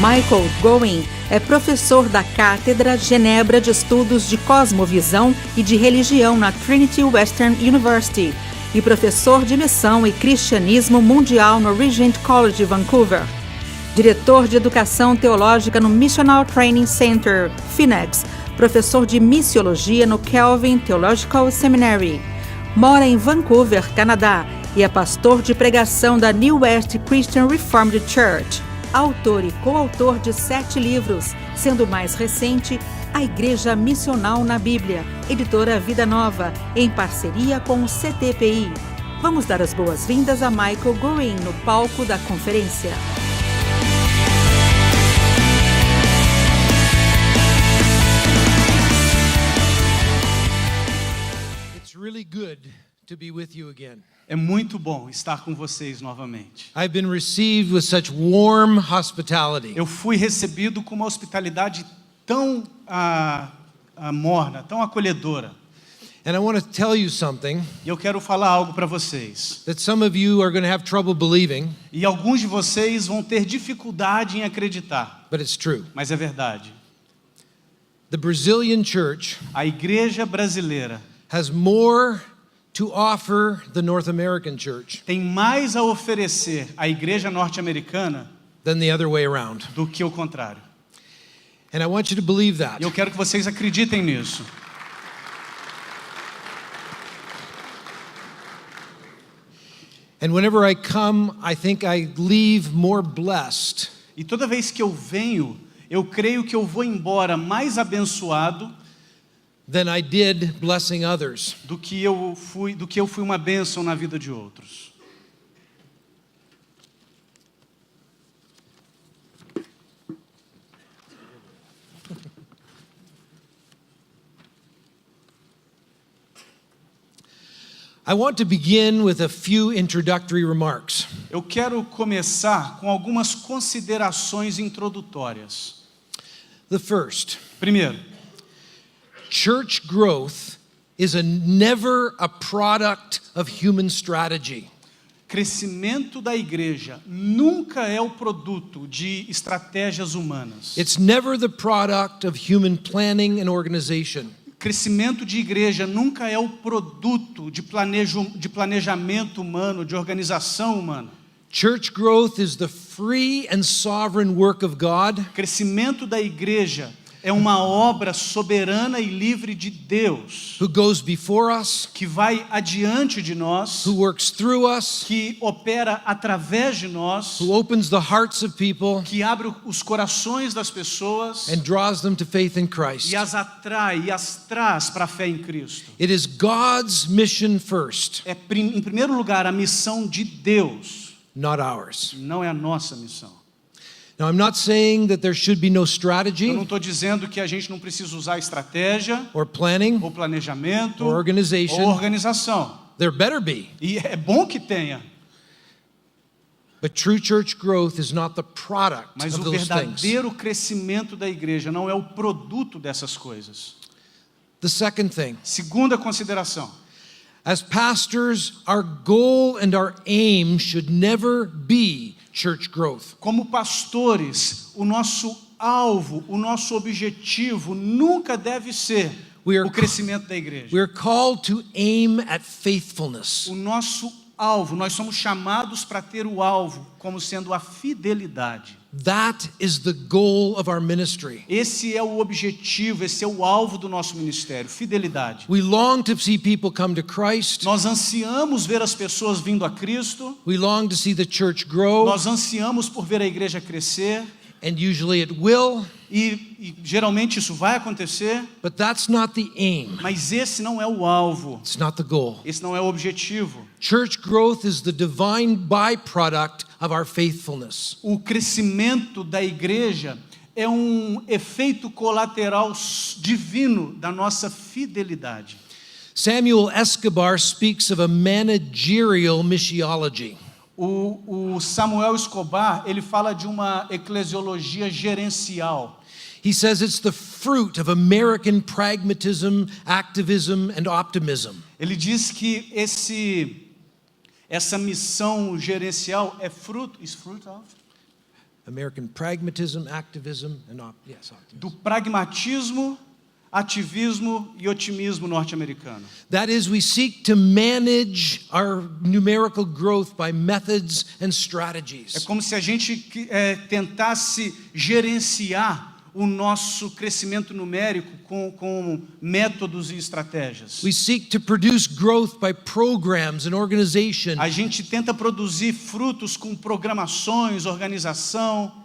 Michael Goin é professor da Cátedra Genebra de Estudos de Cosmovisão e de Religião na Trinity Western University e professor de Missão e Cristianismo Mundial no Regent College de Vancouver. Diretor de Educação Teológica no Missional Training Center, FINEX, professor de Missiologia no Calvin Theological Seminary. Mora em Vancouver, Canadá, e é pastor de pregação da New West Christian Reformed Church. Autor e coautor de 7 livros, sendo o mais recente A Igreja Missional na Bíblia, editora Vida Nova, em parceria com o CTPI. Vamos dar as boas-vindas a Michael Goin no palco da conferência. It's really good to be with you again. É muito bom estar com vocês novamente. I've been received with such warm hospitality. Eu fui recebido com uma hospitalidade tão morna, tão acolhedora. And I want to tell you something E eu quero falar algo para vocês. that some of you are going to have trouble believing, E alguns de vocês vão ter dificuldade em acreditar, but it's true. mas é verdade. The Brazilian church A igreja brasileira has more to offer the North American church tem mais a oferecer à igreja norte-americana than the other way around. do que o contrário. And I want you to believe that. E eu quero que vocês acreditem nisso. And whenever I come, I think I leave more blessed E toda vez que eu venho, eu creio que eu vou embora mais abençoado than I did blessing others. do que eu fui uma bênção na vida de outros. I want to begin with a few introductory remarks. Eu quero começar com algumas considerações introdutórias. The first, Primeiro, church growth is never a product of human strategy. crescimento da igreja nunca é o produto de estratégias humanas. It's never the product of human planning and organization. Crescimento de igreja nunca é o produto de planejamento humano, de organização humana. Church growth is the free and sovereign work of God, Crescimento da igreja é uma obra soberana e livre de Deus, who goes before us, que vai adiante de nós, who works through us, que opera através de nós, who opens the hearts of people que abre os corações das pessoas and draws them to faith in Christ. e as atrai e as traz para a fé em Cristo. It is God's mission first, É, em primeiro lugar, a missão de Deus, not ours. não é a nossa missão. Now, I'm not saying that there should be no Eu não strategy estou dizendo que a gente não precisa usar estratégia, or planning ou planejamento, or organization. ou organização. There better be. E é bom que tenha, But true church growth is not the product mas of o those things. verdadeiro crescimento da igreja não é o produto dessas coisas. The second thing, Segunda consideração. as pastors, our goal and our aim should never be church growth. Como pastores, o nosso alvo, o nosso objetivo nunca deve ser We are- o crescimento da igreja. We are called to aim at faithfulness. O nosso alvo, nós somos chamados para ter o alvo como sendo a fidelidade. That is the goal of our ministry. Esse é o objetivo, esse é o alvo do nosso ministério, fidelidade. We long to see people come to Christ. Nós ansiamos ver as pessoas vindo a Cristo, We long to see the church grow, nós ansiamos por ver a igreja crescer, and usually it will, e geralmente isso vai acontecer, but that's not the aim. mas esse não é o alvo, It's not the goal. esse não é o objetivo. Church growth is the divine byproduct of our faithfulness. O crescimento da igreja é um efeito colateral divino da nossa fidelidade. Samuel Escobar speaks of a managerial missiology. O Samuel Escobar, ele fala de uma eclesiologia gerencial. He says it's the fruit of American pragmatism, activism, and optimism. Ele diz que essa missão gerencial é fruto of American pragmatism, activism, and optimism. Do pragmatismo, ativismo e otimismo norte-americano. That is, we seek to manage our numerical growth by methods and É strategies. como se a gente tentasse gerenciar o nosso crescimento numérico com métodos e estratégias. We seek to produce growth by programs and organization. A gente tenta produzir frutos com programações, organização,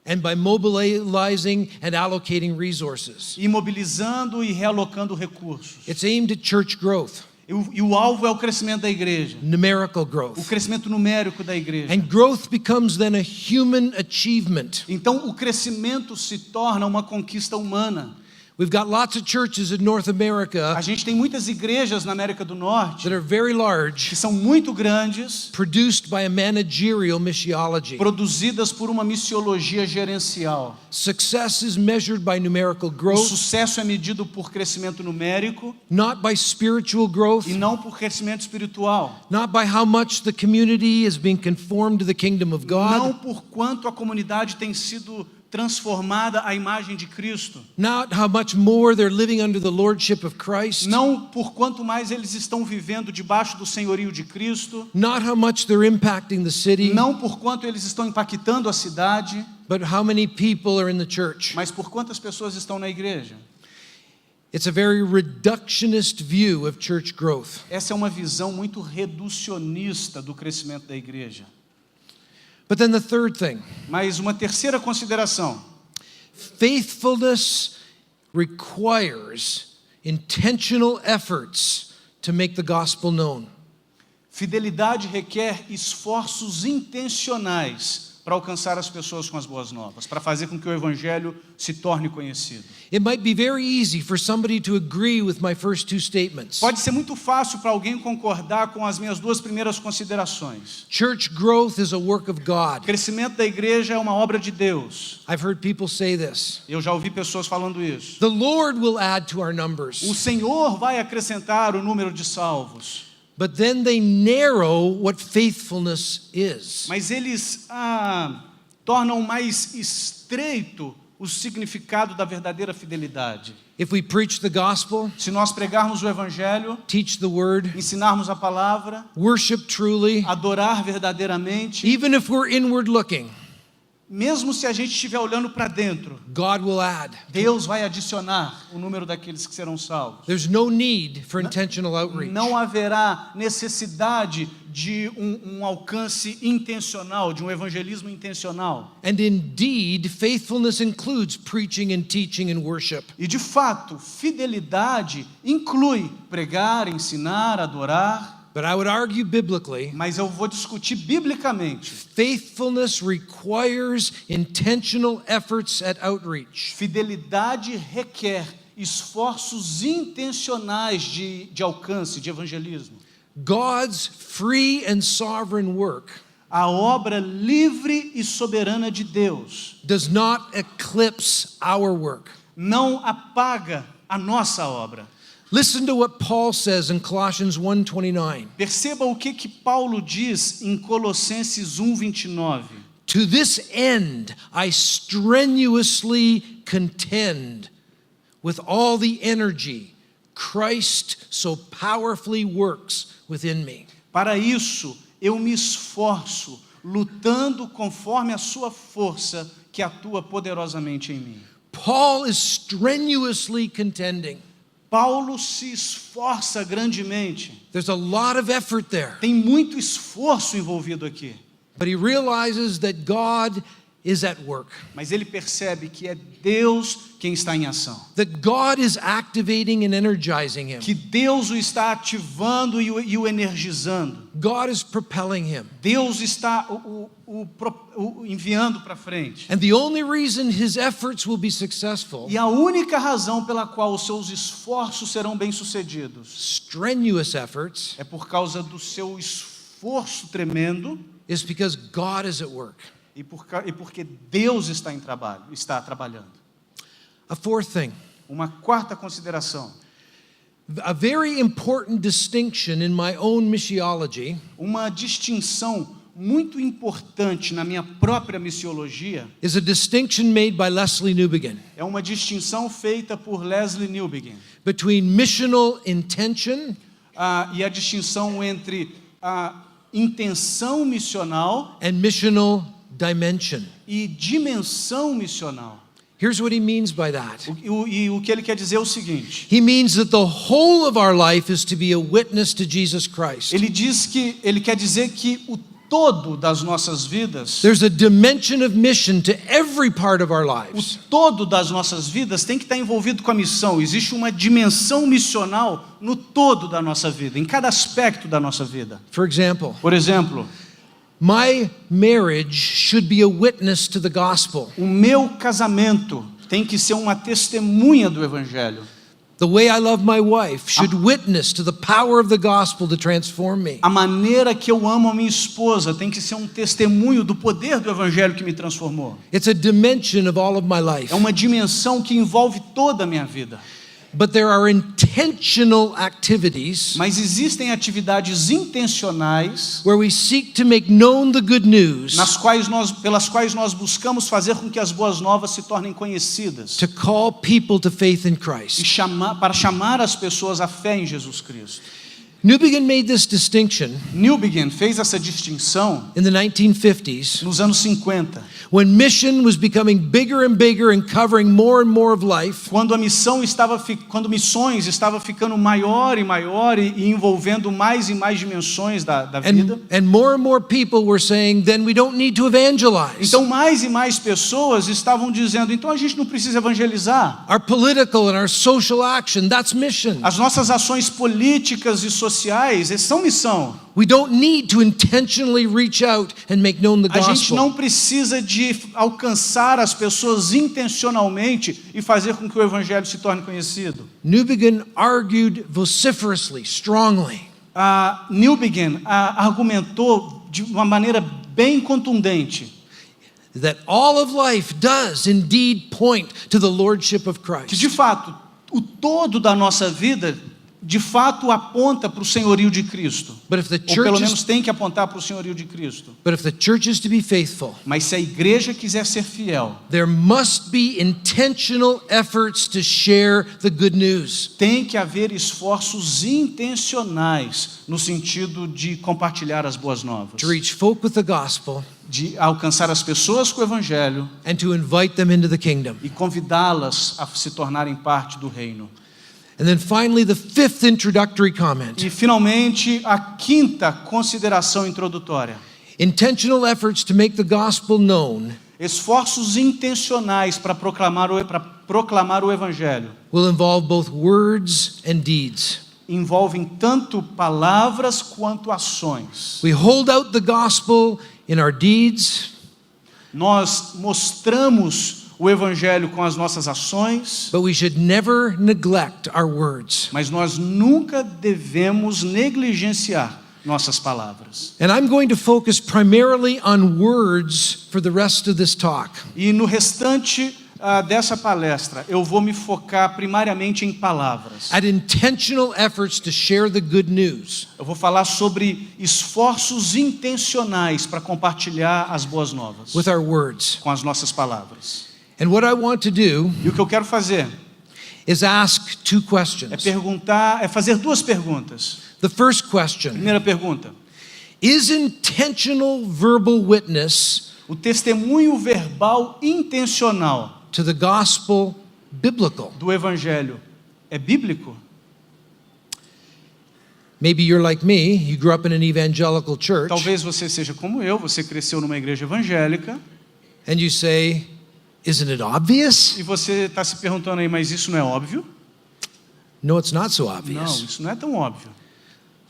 And by mobilizing and allocating resources. e mobilizando e realocando recursos. It's aimed at church growth, E o alvo é o crescimento da igreja, numerical o growth. crescimento numérico da igreja. And growth becomes then a human achievement. Então, o crescimento se torna uma conquista humana. We've got lots of churches in North A America gente tem muitas igrejas na América do Norte that are very large, que são muito grandes, produced by a managerial missiology. produzidas por uma missiologia gerencial. Success is measured by numerical O growth, sucesso é medido por crescimento numérico not by spiritual growth, e não por crescimento espiritual. not by how much the community is being conformed to the kingdom of Não God, por quanto a comunidade tem sido transformada à imagem de Cristo. not how much more they're living under the lordship of Christ, Não por quanto mais eles estão vivendo debaixo do senhorio de Cristo. not how much they're impacting the city, Não por quanto eles estão impactando a cidade, but how many people are in the church. mas por quantas pessoas estão na igreja. It's a very reductionist view of church growth. Essa é uma visão muito reducionista do crescimento da igreja. But then the third thing, Mas uma terceira consideração: faithfulness requires intentional efforts to make the gospel known. fidelidade requer esforços intencionais para alcançar as pessoas com as boas novas, para fazer com que o evangelho se torne conhecido. It might be very easy for somebody to agree with my first two statements. Pode ser muito fácil para alguém concordar com as minhas duas primeiras considerações. Church growth is a work of O God. crescimento da igreja é uma obra de Deus. I've heard people say this. Eu já ouvi pessoas falando isso. The Lord will add to our numbers. O Senhor vai acrescentar o número de salvos. But then they narrow what faithfulness is. Mas eles tornam mais estreito o significado da verdadeira fidelidade. If we preach the gospel, Se nós pregarmos o evangelho, teach the word, ensinarmos a palavra, worship truly, adorar verdadeiramente, even if we're inward looking, mesmo se a gente estiver olhando para dentro, God will add. Deus vai adicionar o número daqueles que serão salvos. There's no need for intentional outreach. Não haverá necessidade de um alcance intencional, de um evangelismo intencional. And indeed, faithfulness includes preaching and teaching and worship. E de fato, fidelidade inclui pregar, ensinar, adorar, But I would argue biblically, mas eu vou discutir biblicamente. faithfulness requires intentional efforts at outreach. Fidelidade requer esforços intencionais de alcance, de evangelismo. God's free and sovereign work A obra livre e soberana de Deus does not eclipse our work. não apaga a nossa obra. Listen to what Paul says in Colossians 1:29. Perceba o que Paulo diz em Colossenses 1:29. To this end I strenuously contend with all the energy Christ so powerfully works within me. Para isso, eu me esforço, lutando conforme a sua força que atua poderosamente em mim. Paul is strenuously contending. Paulo se esforça grandemente. There's a lot of effort there. Tem muito esforço envolvido aqui. But he realizes that God is at work. Mas ele percebe que é Deus quem está em ação. That God is activating and energizing him. Que Deus o está ativando e o energizando. God is propelling him. Deus está o enviando para frente. And the only reason his efforts will be successful, E a única razão pela qual os seus esforços serão bem-sucedidos strenuous efforts, é por causa do seu esforço tremendo is because God is at work. e porque Deus está trabalhando. A fourth thing, Uma quarta consideração. a very important distinction in my own missiology Uma distinção muito importante na minha própria missiologia is a distinction made by Lesslie Newbigin é uma distinção feita por Lesslie Newbigin between missional intention e a distinção entre a intenção missional and missional dimension. e dimensão missional. Here's what he means by that. E o que ele quer dizer é o seguinte: He means that the whole of our life is to be a witness to Jesus Christ. ele quer dizer que o todo das nossas vidas, There's a dimension of mission to every part of our o lives. todo das nossas vidas tem que estar envolvido com a missão. Existe uma dimensão missional no todo da nossa vida, em cada aspecto da nossa vida. For example, Por exemplo, my marriage should be a witness to the gospel. o meu casamento tem que ser uma testemunha do Evangelho. The way I love my wife should witness to the power of the gospel to transform me. A maneira que eu amo a minha esposa tem que ser um testemunho do poder do Evangelho que me transformou. It's a dimension of all of my life. É uma dimensão que envolve toda a minha vida. But there are intentional activities Mas existem atividades intencionais where we seek to make known the good news, pelas quais nós buscamos fazer com que as boas novas se tornem conhecidas to call people to faith in e Christ. para chamar as pessoas à fé em Jesus Cristo. Newbigin made this distinction Newbigin fez essa distinção in the 1950s nos anos 50, when mission was becoming bigger and bigger and covering more and more of life. quando missões estava ficando maior e maior e envolvendo mais e mais dimensões da vida. And more people were saying, then we don't need to evangelize. Então mais e mais pessoas estavam dizendo, então a gente não precisa evangelizar. Our political and our social action, that's mission. As nossas ações políticas e sociais são missão. We don't need to intentionally reach out and make known the A gente gospel. não precisa de alcançar as pessoas intencionalmente e fazer com que o evangelho se torne conhecido. Newbigin argued vociferously, strongly, Newbigin argumentou de uma maneira bem contundente that all of life does indeed point to the lordship of que, Christ. de fato, o todo da nossa vida de fato aponta para o senhorio de Cristo. But if the Ou pelo church menos is, tem que apontar para o senhorio de Cristo. but if the church is to be faithful, Mas se a igreja quiser ser fiel, there must be intentional efforts to share the good news. tem que haver esforços intencionais no sentido de compartilhar as boas novas, To reach folk with the gospel de alcançar as pessoas com o evangelho and to invite them into the kingdom. e convidá-las a se tornarem parte do reino. And then finally, the fifth introductory comment. E finalmente, a quinta consideração introdutória: Intentional efforts to make the gospel known esforços intencionais para proclamar o evangelho will involve both words and deeds. envolvem tanto palavras quanto ações. We hold out the gospel in our deeds, Nós mostramos o evangelho com as nossas ações, but we should never neglect our words. mas nós nunca devemos negligenciar nossas palavras. And I'm going to focus primarily on words for the rest of this talk. E no restante dessa palestra, eu vou me focar primariamente em palavras. At intentional efforts to share the good news. Eu vou falar sobre esforços intencionais para compartilhar as boas novas With our words. com as nossas palavras. And what I want to do E o que eu quero fazer is ask two questions. é fazer duas perguntas. The first question, Primeira pergunta: is intentional verbal witness o testemunho verbal intencional to the gospel biblical? do evangelho é bíblico? Maybe you're like me, you grew up in an evangelical church, Talvez você seja como eu, você cresceu numa igreja evangélica and you say, isn't it obvious? e você está se perguntando aí, mas isso não é óbvio? No, it's not so Não, obvious. isso não é tão óbvio.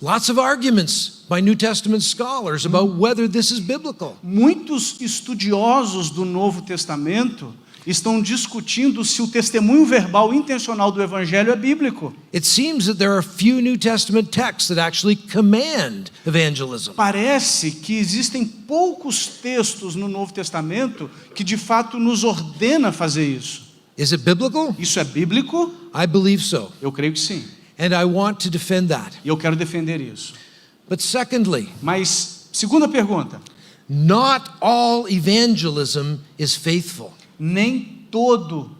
Lots of arguments by New Testament scholars about whether this is biblical. Muitos estudiosos do Novo Testamento estão discutindo se o testemunho verbal intencional do evangelho é bíblico. It seems that there are few New Testament texts that actually command evangelism. Parece que existem poucos textos no Novo Testamento que de fato nos ordena fazer isso. Is it biblical? Isso é bíblico? I believe so. Eu creio que sim. And I want to defend that. E eu quero defender isso. But secondly, Mas, segunda pergunta: Not all evangelism is faithful. Nem todo,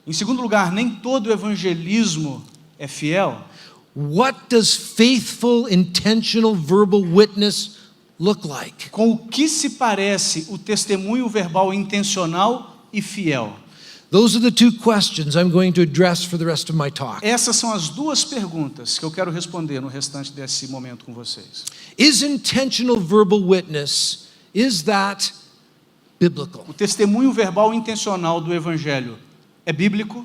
em segundo lugar, nem todo evangelismo é fiel. What does faithful, intentional, verbal witness look like? Com o que se parece o testemunho verbal intencional e fiel? Those are the two questions I'm going to address for the rest of my talk. Essas são as duas perguntas que eu quero responder no restante desse momento com vocês. Is intentional verbal witness, is that biblical? O testemunho verbal intencional do evangelho é bíblico?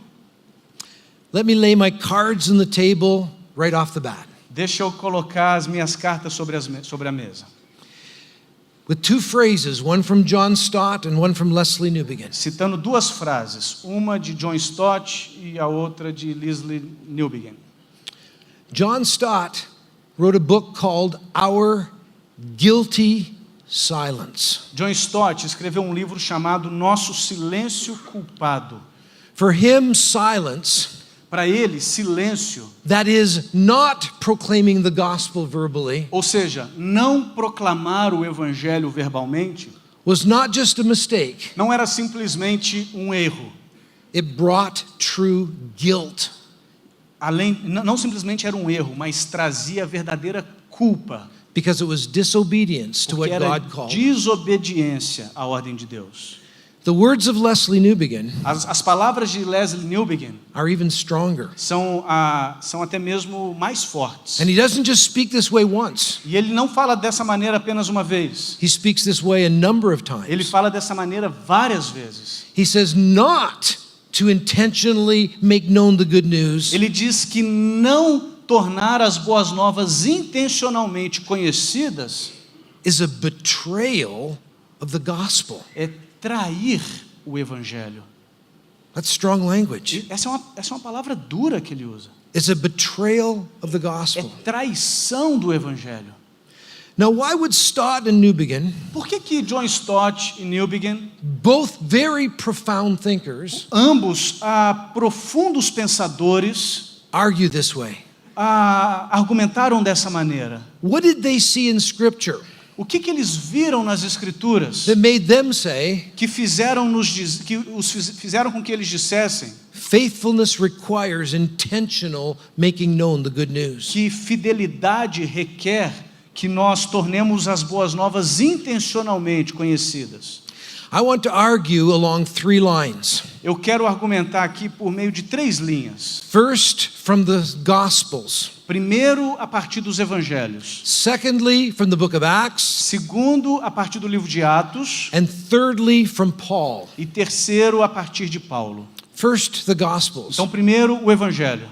Let me lay my cards on the table right off the bat. Deixa eu colocar as minhas cartas sobre a mesa. With two phrases, one from John Stott and one from Lesslie Newbigin. Citando duas frases, uma de John Stott e a outra de Lesslie Newbigin. John Stott wrote a book called Our Guilty Silence. John Stott escreveu um livro chamado Nosso Silêncio Culpado. For him, silence, Para ele, silêncio, that is not proclaiming the gospel verbally, ou seja, não proclamar o evangelho verbalmente, was not just a mistake. não era simplesmente um erro. It brought true guilt. Não simplesmente era um erro, mas trazia verdadeira culpa, Because it was disobedience to porque what era God called. desobediência à ordem de Deus. The words of Lesslie Newbigin As palavras de Lesslie Newbigin are even stronger. são até mesmo mais fortes. And he doesn't just speak this way once. E ele não fala dessa maneira apenas uma vez. He speaks this way a number of Ele times. fala dessa maneira várias vezes. He says not to intentionally make known the good news, Ele diz que não tornar as boas novas intencionalmente conhecidas is a betrayal of the gospel. é trair o evangelho. That's strong language. Essa é uma palavra dura que ele usa. It's a betrayal of the É gospel. traição do evangelho. Now, why would Stott and Newbigin, Por que John Stott e Newbigin, both very profound thinkers, ambos profundos pensadores, argue this way? argumentaram dessa maneira? What did they see in Scripture O que eles viram nas Escrituras that made them say, que fizeram com que eles dissessem faithfulness requires intentional making known the good news? que fidelidade requer que nós tornemos as boas novas intencionalmente conhecidas? I want to argue along three lines. Eu quero argumentar aqui por meio de 3 linhas. First, from the Gospels. Primeiro, a partir dos evangelhos. Secondly, from the book of Acts. Segundo, a partir do livro de Atos. And thirdly, from Paul. E terceiro, a partir de Paulo. First, the Gospels. Então, primeiro, o evangelho.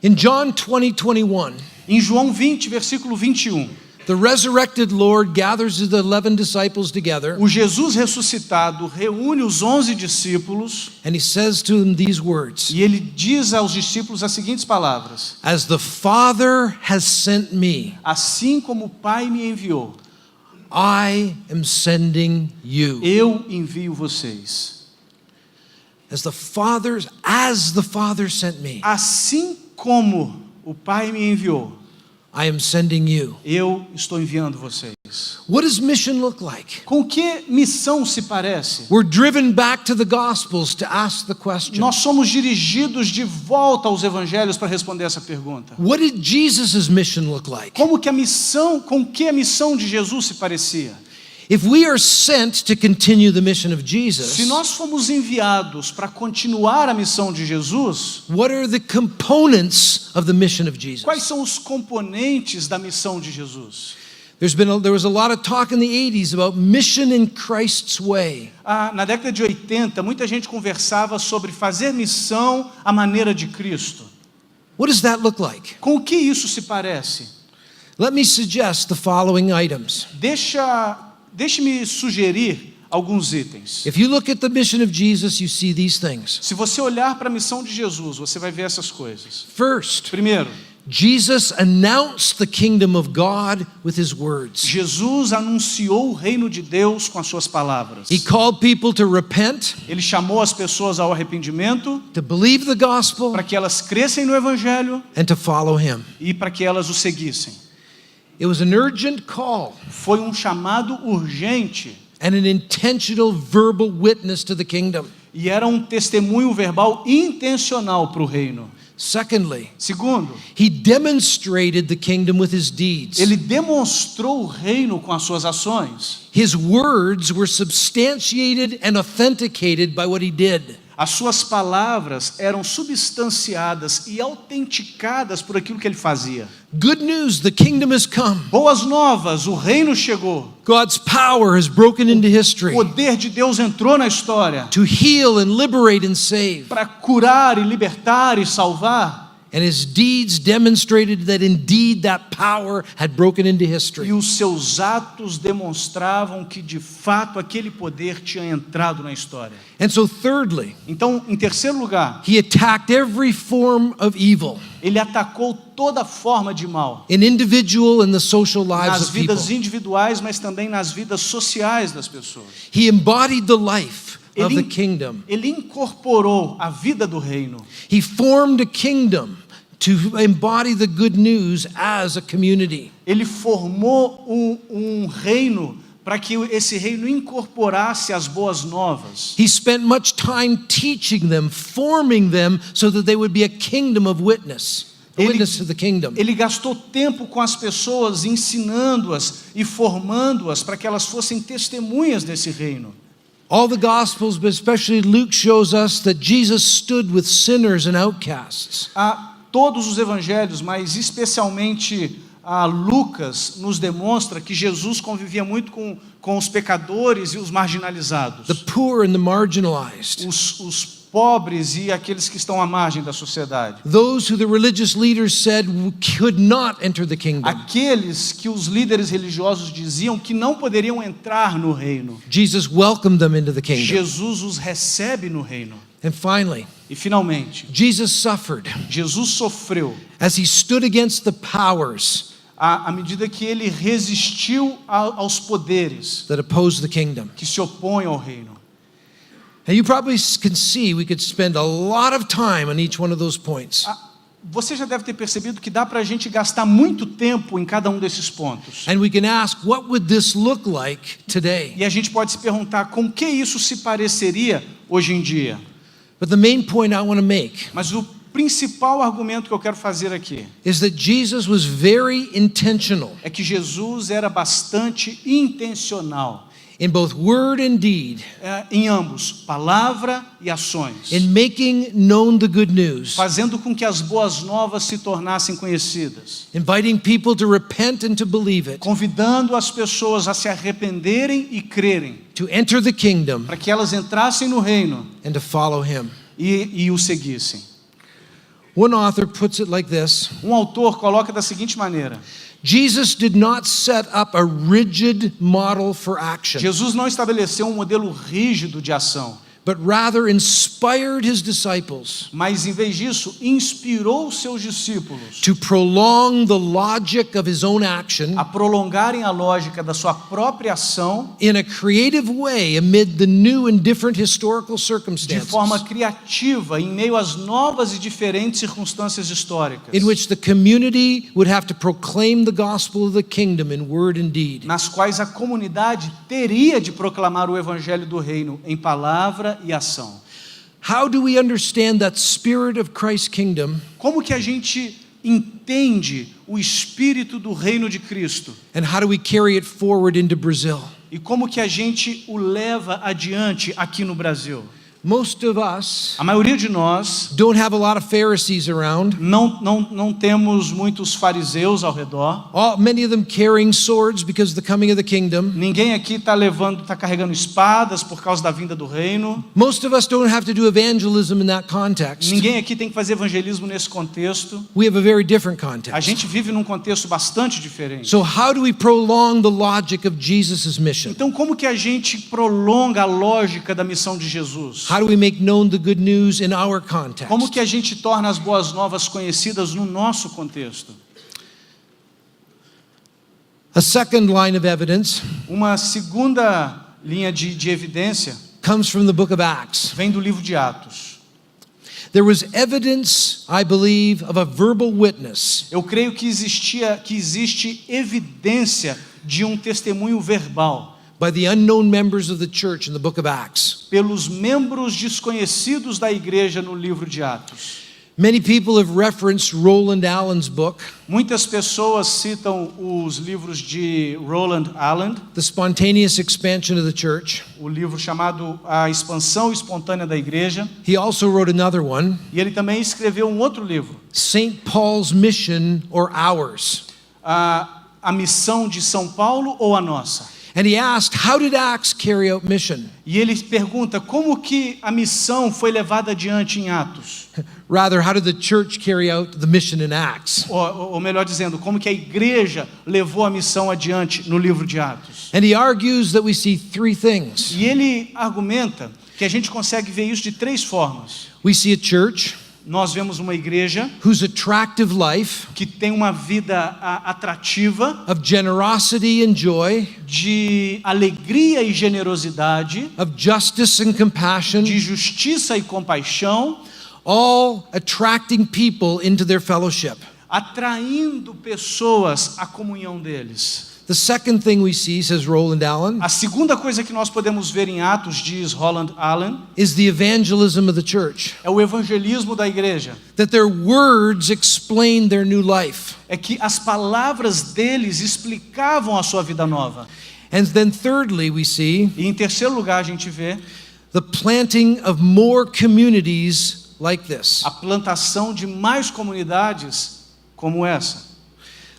In John 20:21, Em João 20, versículo 21, the resurrected Lord gathers the 11 disciples together, o Jesus ressuscitado reúne os 11 discípulos and he says to them these words: e ele diz aos discípulos as seguintes palavras: As the Father has sent me, assim como o Pai me enviou, I am sending you. eu envio vocês. As the Father sent me, Assim como o Pai me enviou, I am sending you. eu estou enviando vocês. What does mission look like? Com que missão se parece? We're driven back to the Gospels to ask the question. Nós somos dirigidos de volta aos evangelhos para responder essa pergunta. What did Jesus' mission look like? Com que a missão de Jesus se parecia? If we are sent to continue the mission of Jesus, Se nós fomos enviados para continuar a missão de Jesus, what are the components of the mission of Jesus? quais são os componentes da missão de Jesus? There was a lot of talk in the 80s about mission in Christ's way. Na década de 80, muita gente conversava sobre fazer missão à maneira de Cristo. What does that look like? Com o que isso se parece? Let me suggest the following items. Deixe-me sugerir alguns itens. If you look at the mission of Jesus, you see these things. Se você olhar para a missão de Jesus, você vai ver essas coisas. First, Primeiro, Jesus announced the kingdom of God with his words. Jesus anunciou o reino de Deus com as suas palavras. He called people to repent, Ele chamou as pessoas ao arrependimento, to believe the gospel, para que elas crescem no evangelho and to follow him. e para que elas o seguissem. It was an urgent call Foi um chamado urgente and an intentional verbal witness to the kingdom. e era um testemunho verbal intencional para o reino. Secondly, Segundo, he demonstrated the kingdom with his deeds. ele demonstrou o reino com as suas ações. His words were substantiated and authenticated by what he did. As suas palavras eram substanciadas e autenticadas por aquilo que ele fazia. Good news, the kingdom has come. Boas novas, o reino chegou. God's power has broken into history O poder de Deus entrou na história to heal and liberate and save. para curar e libertar e salvar. And his deeds demonstrated that indeed that power had broken into E history. os seus atos demonstravam que de fato aquele poder tinha entrado na história. And so thirdly, Então, em terceiro lugar, he attacked every form of evil ele atacou toda forma de mal. in individual and the social lives Nas of people. vidas individuais, mas também nas vidas sociais das pessoas. He embodied the life of the Ele, kingdom. ele incorporou a vida do reino. He formed a kingdom to embody the good news as a community. Ele formou um reino para que esse reino incorporasse as boas novas. He spent much time teaching them, forming them so that they would be a kingdom of witness, a witness to the kingdom. Ele gastou tempo com as pessoas, ensinando-as e formando-as para que elas fossem testemunhas desse reino. All the Gospels, but especially Luke, shows us that Jesus stood with sinners and outcasts. Todos os evangelhos, mas especialmente Lucas, nos demonstra que Jesus convivia muito com os pecadores e os marginalizados. The poor and the marginalized. Os pobres e aqueles que estão à margem da sociedade. Those who the religious leaders said could not enter the kingdom. Aqueles que os líderes religiosos diziam que não poderiam entrar no reino. Jesus welcomed them into the kingdom. Jesus os recebe no reino. And finally, E finalmente, Jesus suffered Jesus sofreu as he stood against the powers à medida que ele resistiu aos poderes that opposed the kingdom. que se opõem ao reino. Now you probably can see we could spend a lot of time on each one of those points. Você já deve ter percebido que dá para a gente gastar muito tempo em cada um desses pontos. And we can ask, what would this look like today? E a gente pode se perguntar com que isso se pareceria hoje em dia. But the main point I want to make Mas o principal argumento que eu quero fazer aqui is that Jesus was very intentional é que Jesus era bastante intencional in both word and deed em ambos, palavra e ações, in making known the good news, fazendo com que as boas novas se tornassem conhecidas, inviting people to repent and to believe it, convidando as pessoas a se arrependerem e crerem, to enter the kingdom para que elas entrassem no reino and to follow him. e o seguissem. One author puts it like this: Um autor coloca da seguinte maneira: Jesus did not set up a rigid model for action, Jesus não estabeleceu um modelo rígido de ação, but rather inspired his disciples mas em vez disso inspirou seus discípulos to prolong the logic of his own action a prolongarem a lógica da sua própria ação in a creative way amid the new and different historical de circumstances forma criativa em meio às novas e diferentes circunstâncias históricas, in which the community would have to proclaim the gospel of the kingdom in word and deed. nas quais a comunidade teria de proclamar o evangelho do reino em palavra e ação. How do we understand that spirit of Christ's kingdom, Como que a gente entende o espírito do reino de Cristo? and how do we carry it forward into Brazil? E como que a gente o leva adiante aqui no Brasil? Most of us A maioria de nós don't have a lot of Pharisees around. não temos muitos fariseus ao redor. Many of them carrying swords because of the coming of the kingdom. Ninguém aqui está carregando espadas por causa da vinda do reino. Most of us don't have to do evangelism in that context. Ninguém aqui tem que fazer evangelismo nesse contexto. We have a very different A context. gente vive num contexto bastante diferente. So how do we prolong the logic of Jesus' mission? Então, como que a gente prolonga a lógica da missão de Jesus? How do we make known the good news in our context? Como que a gente torna as boas novas conhecidas no nosso contexto? A second line of evidence Uma segunda linha de evidência comes from the book of Acts. vem do livro de Atos. there was evidence, I believe, of a verbal witness. Eu creio que existe evidência de um testemunho verbal By the unknown members of the church in the book of Acts. pelos membros desconhecidos da igreja no livro de Atos. Many people have referenced Roland Allen's book, Muitas pessoas citam os livros de Roland Allen, The Spontaneous Expansion of the Church. o livro chamado A Expansão Espontânea da Igreja, He also wrote another one, e ele também escreveu um outro livro, St. Paul's Mission or Ours. a Missão de São Paulo ou a Nossa. And he asked, how did Acts carry out mission? E ele pergunta como que a missão foi levada adiante em Atos. Rather, how did the church carry out the mission in Acts? Ou melhor dizendo, como que a igreja levou a missão adiante no livro de Atos. And he argues that we see three things. E ele argumenta que a gente consegue ver isso de três formas. We see a church Nós vemos uma igreja whose attractive life que tem uma vida atrativa, of generosity and joy, de alegria e generosidade, of justice and compassion, de justiça e compaixão, all attracting people into their fellowship. atraindo pessoas à comunhão deles. The second thing we see, says Roland Allen, A segunda coisa que nós podemos ver em Atos, diz Roland Allen, is the evangelism of the church. é o evangelismo da igreja. That their words explain their new life. É que as palavras deles explicavam a sua vida nova. And then thirdly, we see E em terceiro lugar a gente vê the planting of more communities like this. a plantação de mais comunidades como essa.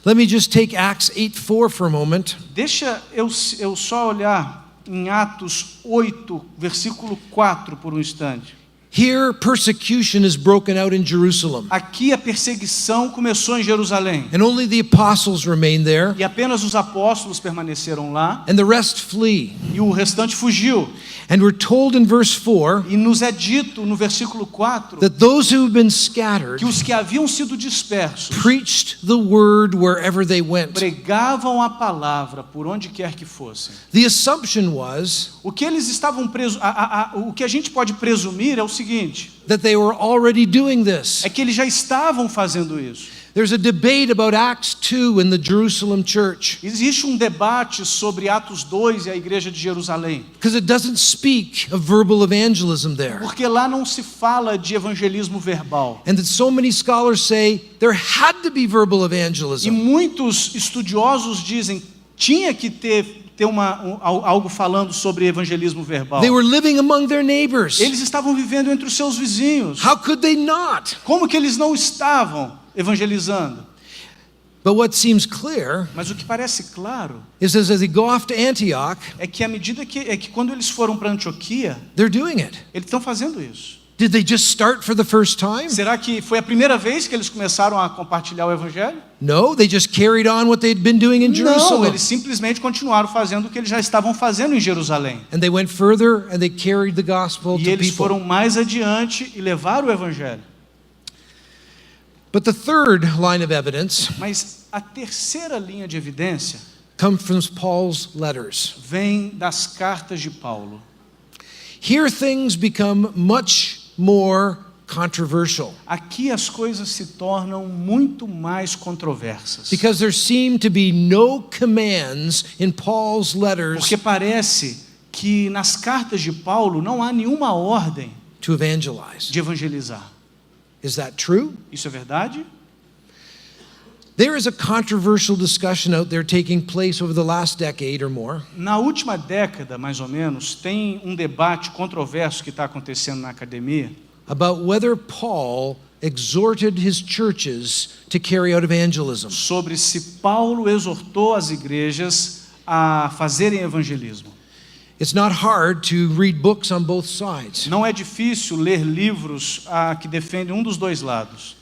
Let me just take Acts 8:4 for a moment. Deixa eu só olhar em Atos 8, versículo 4 por um instante. Here, persecution is broken out in Jerusalem, Aqui a perseguição começou em Jerusalém. and only the apostles remain there, E apenas os apóstolos permaneceram lá and the rest flee. e o restante fugiu. And we're told in verse 4 E nos é dito no versículo 4 that those who have been scattered que os que haviam sido dispersos preached the word wherever they went. pregavam a palavra por onde quer que fossem. The assumption was O que eles estavam o que a gente pode presumir é o seguinte, that they were already doing this. é que eles já estavam fazendo isso. There's a debate about Acts 2 in the Jerusalem church, Existe um debate sobre Atos 2 e a igreja de Jerusalém, because it doesn't speak of verbal evangelism there. porque lá não se fala de evangelismo verbal. And that so many scholars say there had to be verbal E evangelism. muitos estudiosos dizem tinha que ter algo falando sobre evangelismo verbal. They were living among their neighbors. Eles estavam vivendo entre os seus vizinhos. How could they not? Como que eles não estavam evangelizando? But what seems clear Mas o que parece claro is as they go off to Antioch, é que à medida que quando eles foram para Antioquia, they're doing it. eles estão fazendo isso. Did they just start for the first time? Será que foi a primeira vez que eles começaram a compartilhar o evangelho? No, they just carried on what they'd been doing in Não, Jerusalem. eles simplesmente continuaram fazendo o que eles já estavam fazendo em Jerusalém. And they went further and they carried the gospel E to eles people. foram mais adiante e levaram o evangelho. But the third line of evidence Mas a terceira linha de evidência comes from Paul's letters. vem das cartas de Paulo. Here things become much more controversial Aqui as coisas se tornam muito mais controversas. because there seem to be no commands in Paul's letters Porque parece que nas cartas de Paulo não há nenhuma ordem to evangelize. de evangelizar. Is that true? Isso é verdade? There is a controversial discussion out there taking place over the last decade or more Na última década, mais ou menos, tem um debate controverso que está acontecendo na academia about whether Paul exhorted his churches to carry out evangelism. sobre se Paulo exortou as igrejas a fazerem evangelismo. It's not hard to read books on both sides. Não é difícil ler livros que defendem um dos dois lados.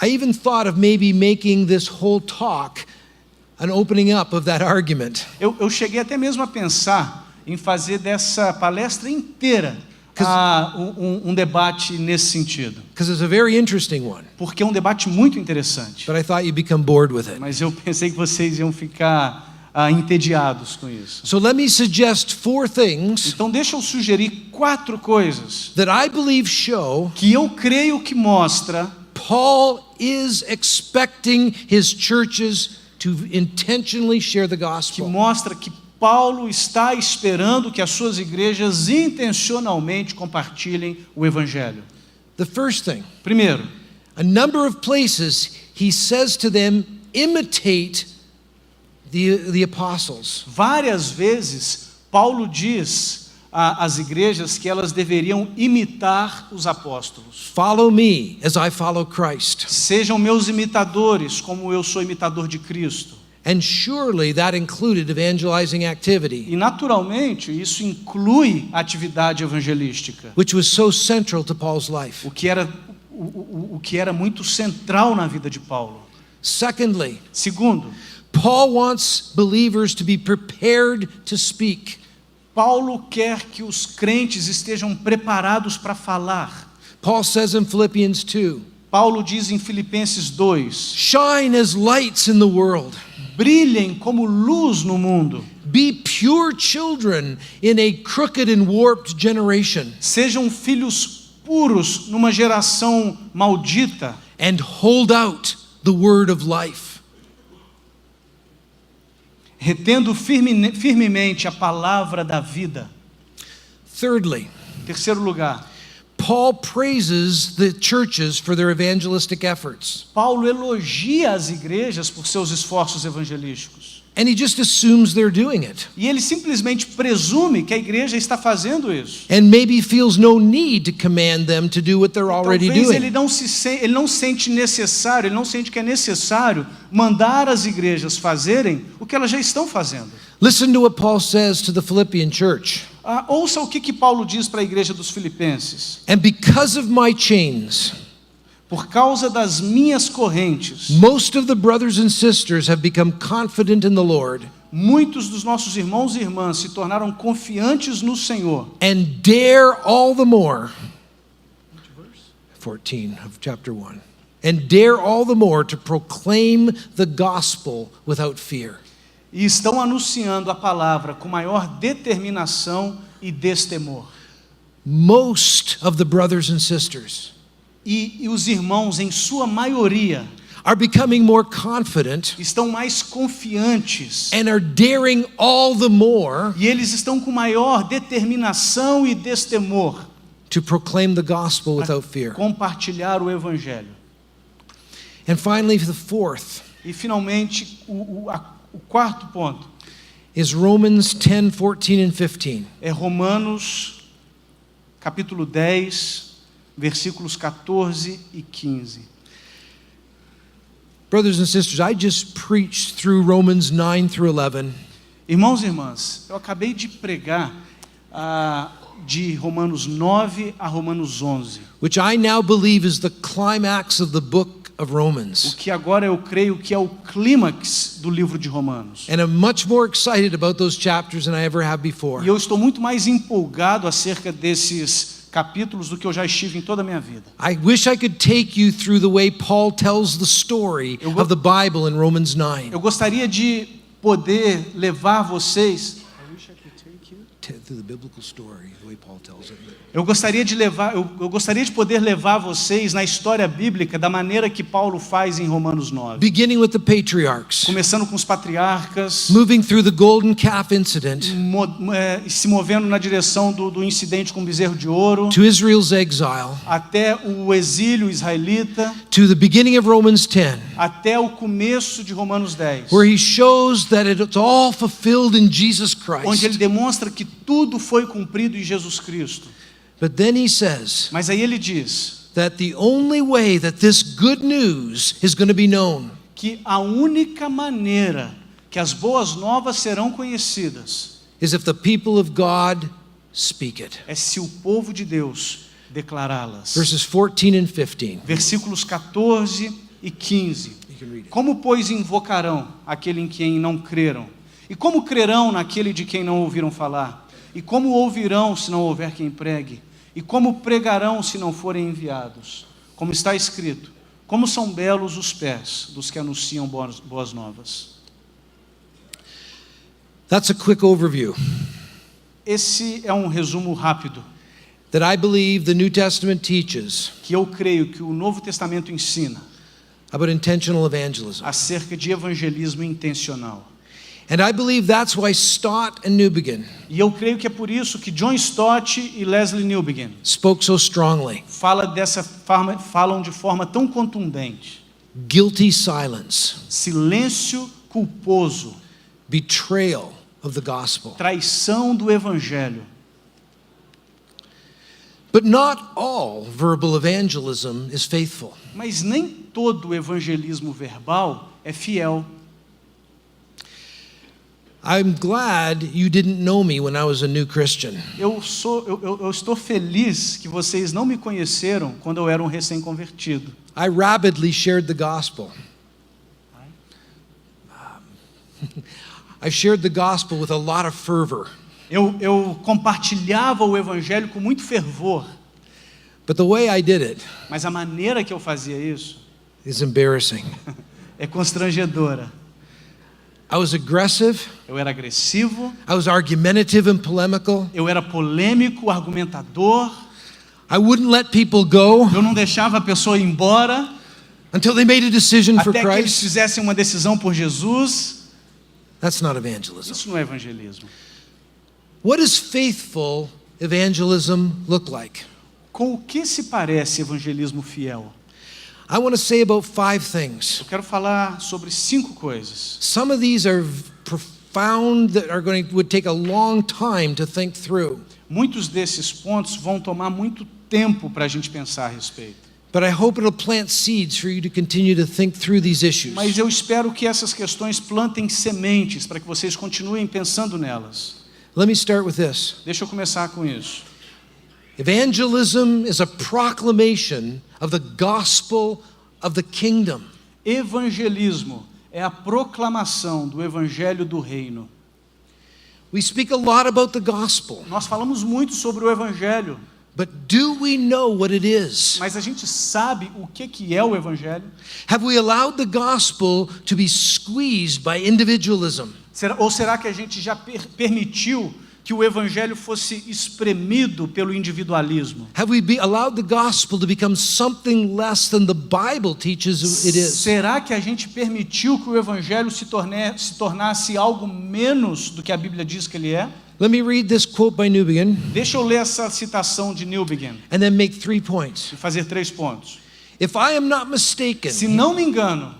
I even thought of maybe making this whole talk an opening up of that argument. Eu cheguei até mesmo a pensar em fazer dessa palestra inteira um debate nesse sentido. Because it's a very interesting one, Porque é um debate muito interessante. but I thought you'd become bored with it. Mas eu pensei que vocês iam ficar entediados com isso. So let me suggest 4 things Então deixa eu sugerir 4 coisas that I believe show que eu creio que mostra Paul is expecting his churches to intentionally share the que gospel. mostra que Paulo está esperando que as suas igrejas intencionalmente compartilhem o evangelho. The first thing, Primeiro, a number of places he says to them, imitate the apostles. várias vezes Paulo diz às igrejas que elas deveriam imitar os apóstolos. Follow me as I follow Christ. Sejam meus imitadores, como eu sou imitador de Cristo. And surely that included evangelizing activity, E naturalmente isso inclui a atividade evangelística, which was so central to Paul's life. o que era muito central na vida de Paulo. Secondly, Segundo, Paul wants believers to be prepared to speak. Paulo quer que os crentes estejam preparados para falar. Paul says in Philippians 2, Paulo diz em Filipenses 2, shine as lights in the world. brilhem como luz no mundo. Be pure children in a crooked and warped generation, Sejam filhos puros numa geração maldita. and hold out the word of life. Retendo firmemente a palavra da vida. Thirdly, Terceiro lugar, Paul praises the churches for their evangelistic efforts. Paulo elogia as igrejas por seus esforços evangelísticos. And he just assumes they're doing it. E ele simplesmente presume que a igreja está fazendo isso. And maybe feels no need to command them to do what they're already Talvez doing. ele não sente necessário, ele não sente que é necessário mandar as igrejas fazerem o que elas já estão fazendo. Listen to what Paul says to the Philippian church. Ouça o que Paulo diz para a igreja dos Filipenses. And because of my chains, Por causa das minhas correntes, most of the brothers and sisters have become confident in the Lord muitos dos nossos irmãos e irmãs se tornaram confiantes no Senhor. and dare all the more. 14 of chapter 1. And dare all the more to proclaim the gospel without fear. E estão anunciando a palavra com maior determinação e destemor. Most of the brothers and sisters E os irmãos, em sua maioria, are becoming more confident estão mais confiantes. and are daring all the more E eles estão com maior determinação e destemor to proclaim the gospel without fear. compartilhar o evangelho. And finally, the fourth E finalmente, o quarto ponto is Romans 10, 14 and 15. é Romanos capítulo 10, versículos 14 e 15. Brothers and sisters, I just preached through Romans 9 through 11. Irmãos e irmãs, eu acabei de pregar de Romanos 9 a Romanos 11, Which I now believe is the climax of the book of o Romans. que agora eu creio que é o clímax do livro de Romanos. And I'm much more excited about those chapters than I ever have E before. eu estou muito mais empolgado acerca desses capítulos do que eu já estive em toda a minha vida. I wish I could take you through the way Paul tells the story of the Bible in Romans 9. Eu gostaria de poder levar vocês, Through the biblical story, the way Paul tells it. eu gostaria de poder levar vocês na história bíblica da maneira que Paulo faz em Romanos 9. Beginning with the patriarchs, Começando com os patriarcas, moving through the golden calf incident, se movendo na direção do incidente com o bezerro de ouro, to Israel's exile, até o exílio israelita, to the beginning of Romans 10, até o começo de Romanos 10, where he shows that it's all fulfilled in Jesus onde ele Christ. demonstra que tudo foi cumprido em Jesus Cristo. But then he says Mas aí ele diz that the only way that this good news is going to be known que a única maneira que as boas novas serão conhecidas is if the people of God speak it. é se o povo de Deus declará-las. Verses 14 and 15. Versículos 14 e 15. You can read it. Como, pois, invocarão aquele em quem não creram? E como crerão naquele de quem não ouviram falar? E como ouvirão se não houver quem pregue? E como pregarão se não forem enviados? Como está escrito, como são belos os pés dos que anunciam boas novas. That's a quick overview Esse é um resumo rápido that I believe the New Testament teaches que eu creio que o Novo Testamento ensina about intentional evangelism. acerca de evangelismo intencional. And I believe that's why Stott and Newbigin E eu creio que é por isso que John Stott e Leslie Newbigin spoke so strongly. falam de forma tão contundente. Guilty silence, Silêncio culposo, betrayal of the gospel. traição do evangelho. But not all verbal evangelism is faithful. Mas nem todo evangelismo verbal é fiel. I'm glad you didn't know me when I was a new Christian. Eu estou feliz que vocês não me conheceram quando eu era um recém-convertido. I rapidly shared the gospel. I shared the gospel with a lot of fervor. Eu compartilhava o evangelho com muito fervor, But the way I did it mas a maneira que eu fazia isso is embarrassing. é constrangedora. I was aggressive. Eu era agressivo, I was argumentative and polemical. eu era polêmico, argumentador, I wouldn't let people go eu não deixava a pessoa ir embora until they made a decision for até que eles Christ. fizessem uma decisão por Jesus. That's not evangelism. Isso não é evangelismo. What does faithful evangelism look like? Com o que se parece evangelismo fiel? I want to say about 5 things. Eu quero falar sobre 5 coisas. Some of these are profound that would take a long time to think through. Muitos desses pontos vão tomar muito tempo para a gente pensar a respeito. But I hope it'll plant seeds for you to continue to think through these issues. Mas eu espero que essas questões plantem sementes para que vocês continuem pensando nelas. Let me start with this. Deixa eu começar com isso. Evangelism is a proclamation of the gospel of the kingdom. Evangelismo é a proclamação do evangelho do reino. We speak a lot about the gospel, Nós falamos muito sobre o evangelho, but do we know what it is? mas a gente sabe o que é o evangelho? Have we allowed the gospel to be squeezed by individualism? Ou será que a gente já permitiu que o evangelho fosse espremido pelo individualismo? Have we allowed the gospel to become something less than the Bible teaches it is? Será que a gente permitiu que o evangelho se tornasse algo menos do que a Bíblia diz que ele é? Let me read this quote by Newbigin Deixa eu ler essa citação de Newbigin and then make 3 points. e fazer 3 pontos. If I am not mistaken, Se não me engano,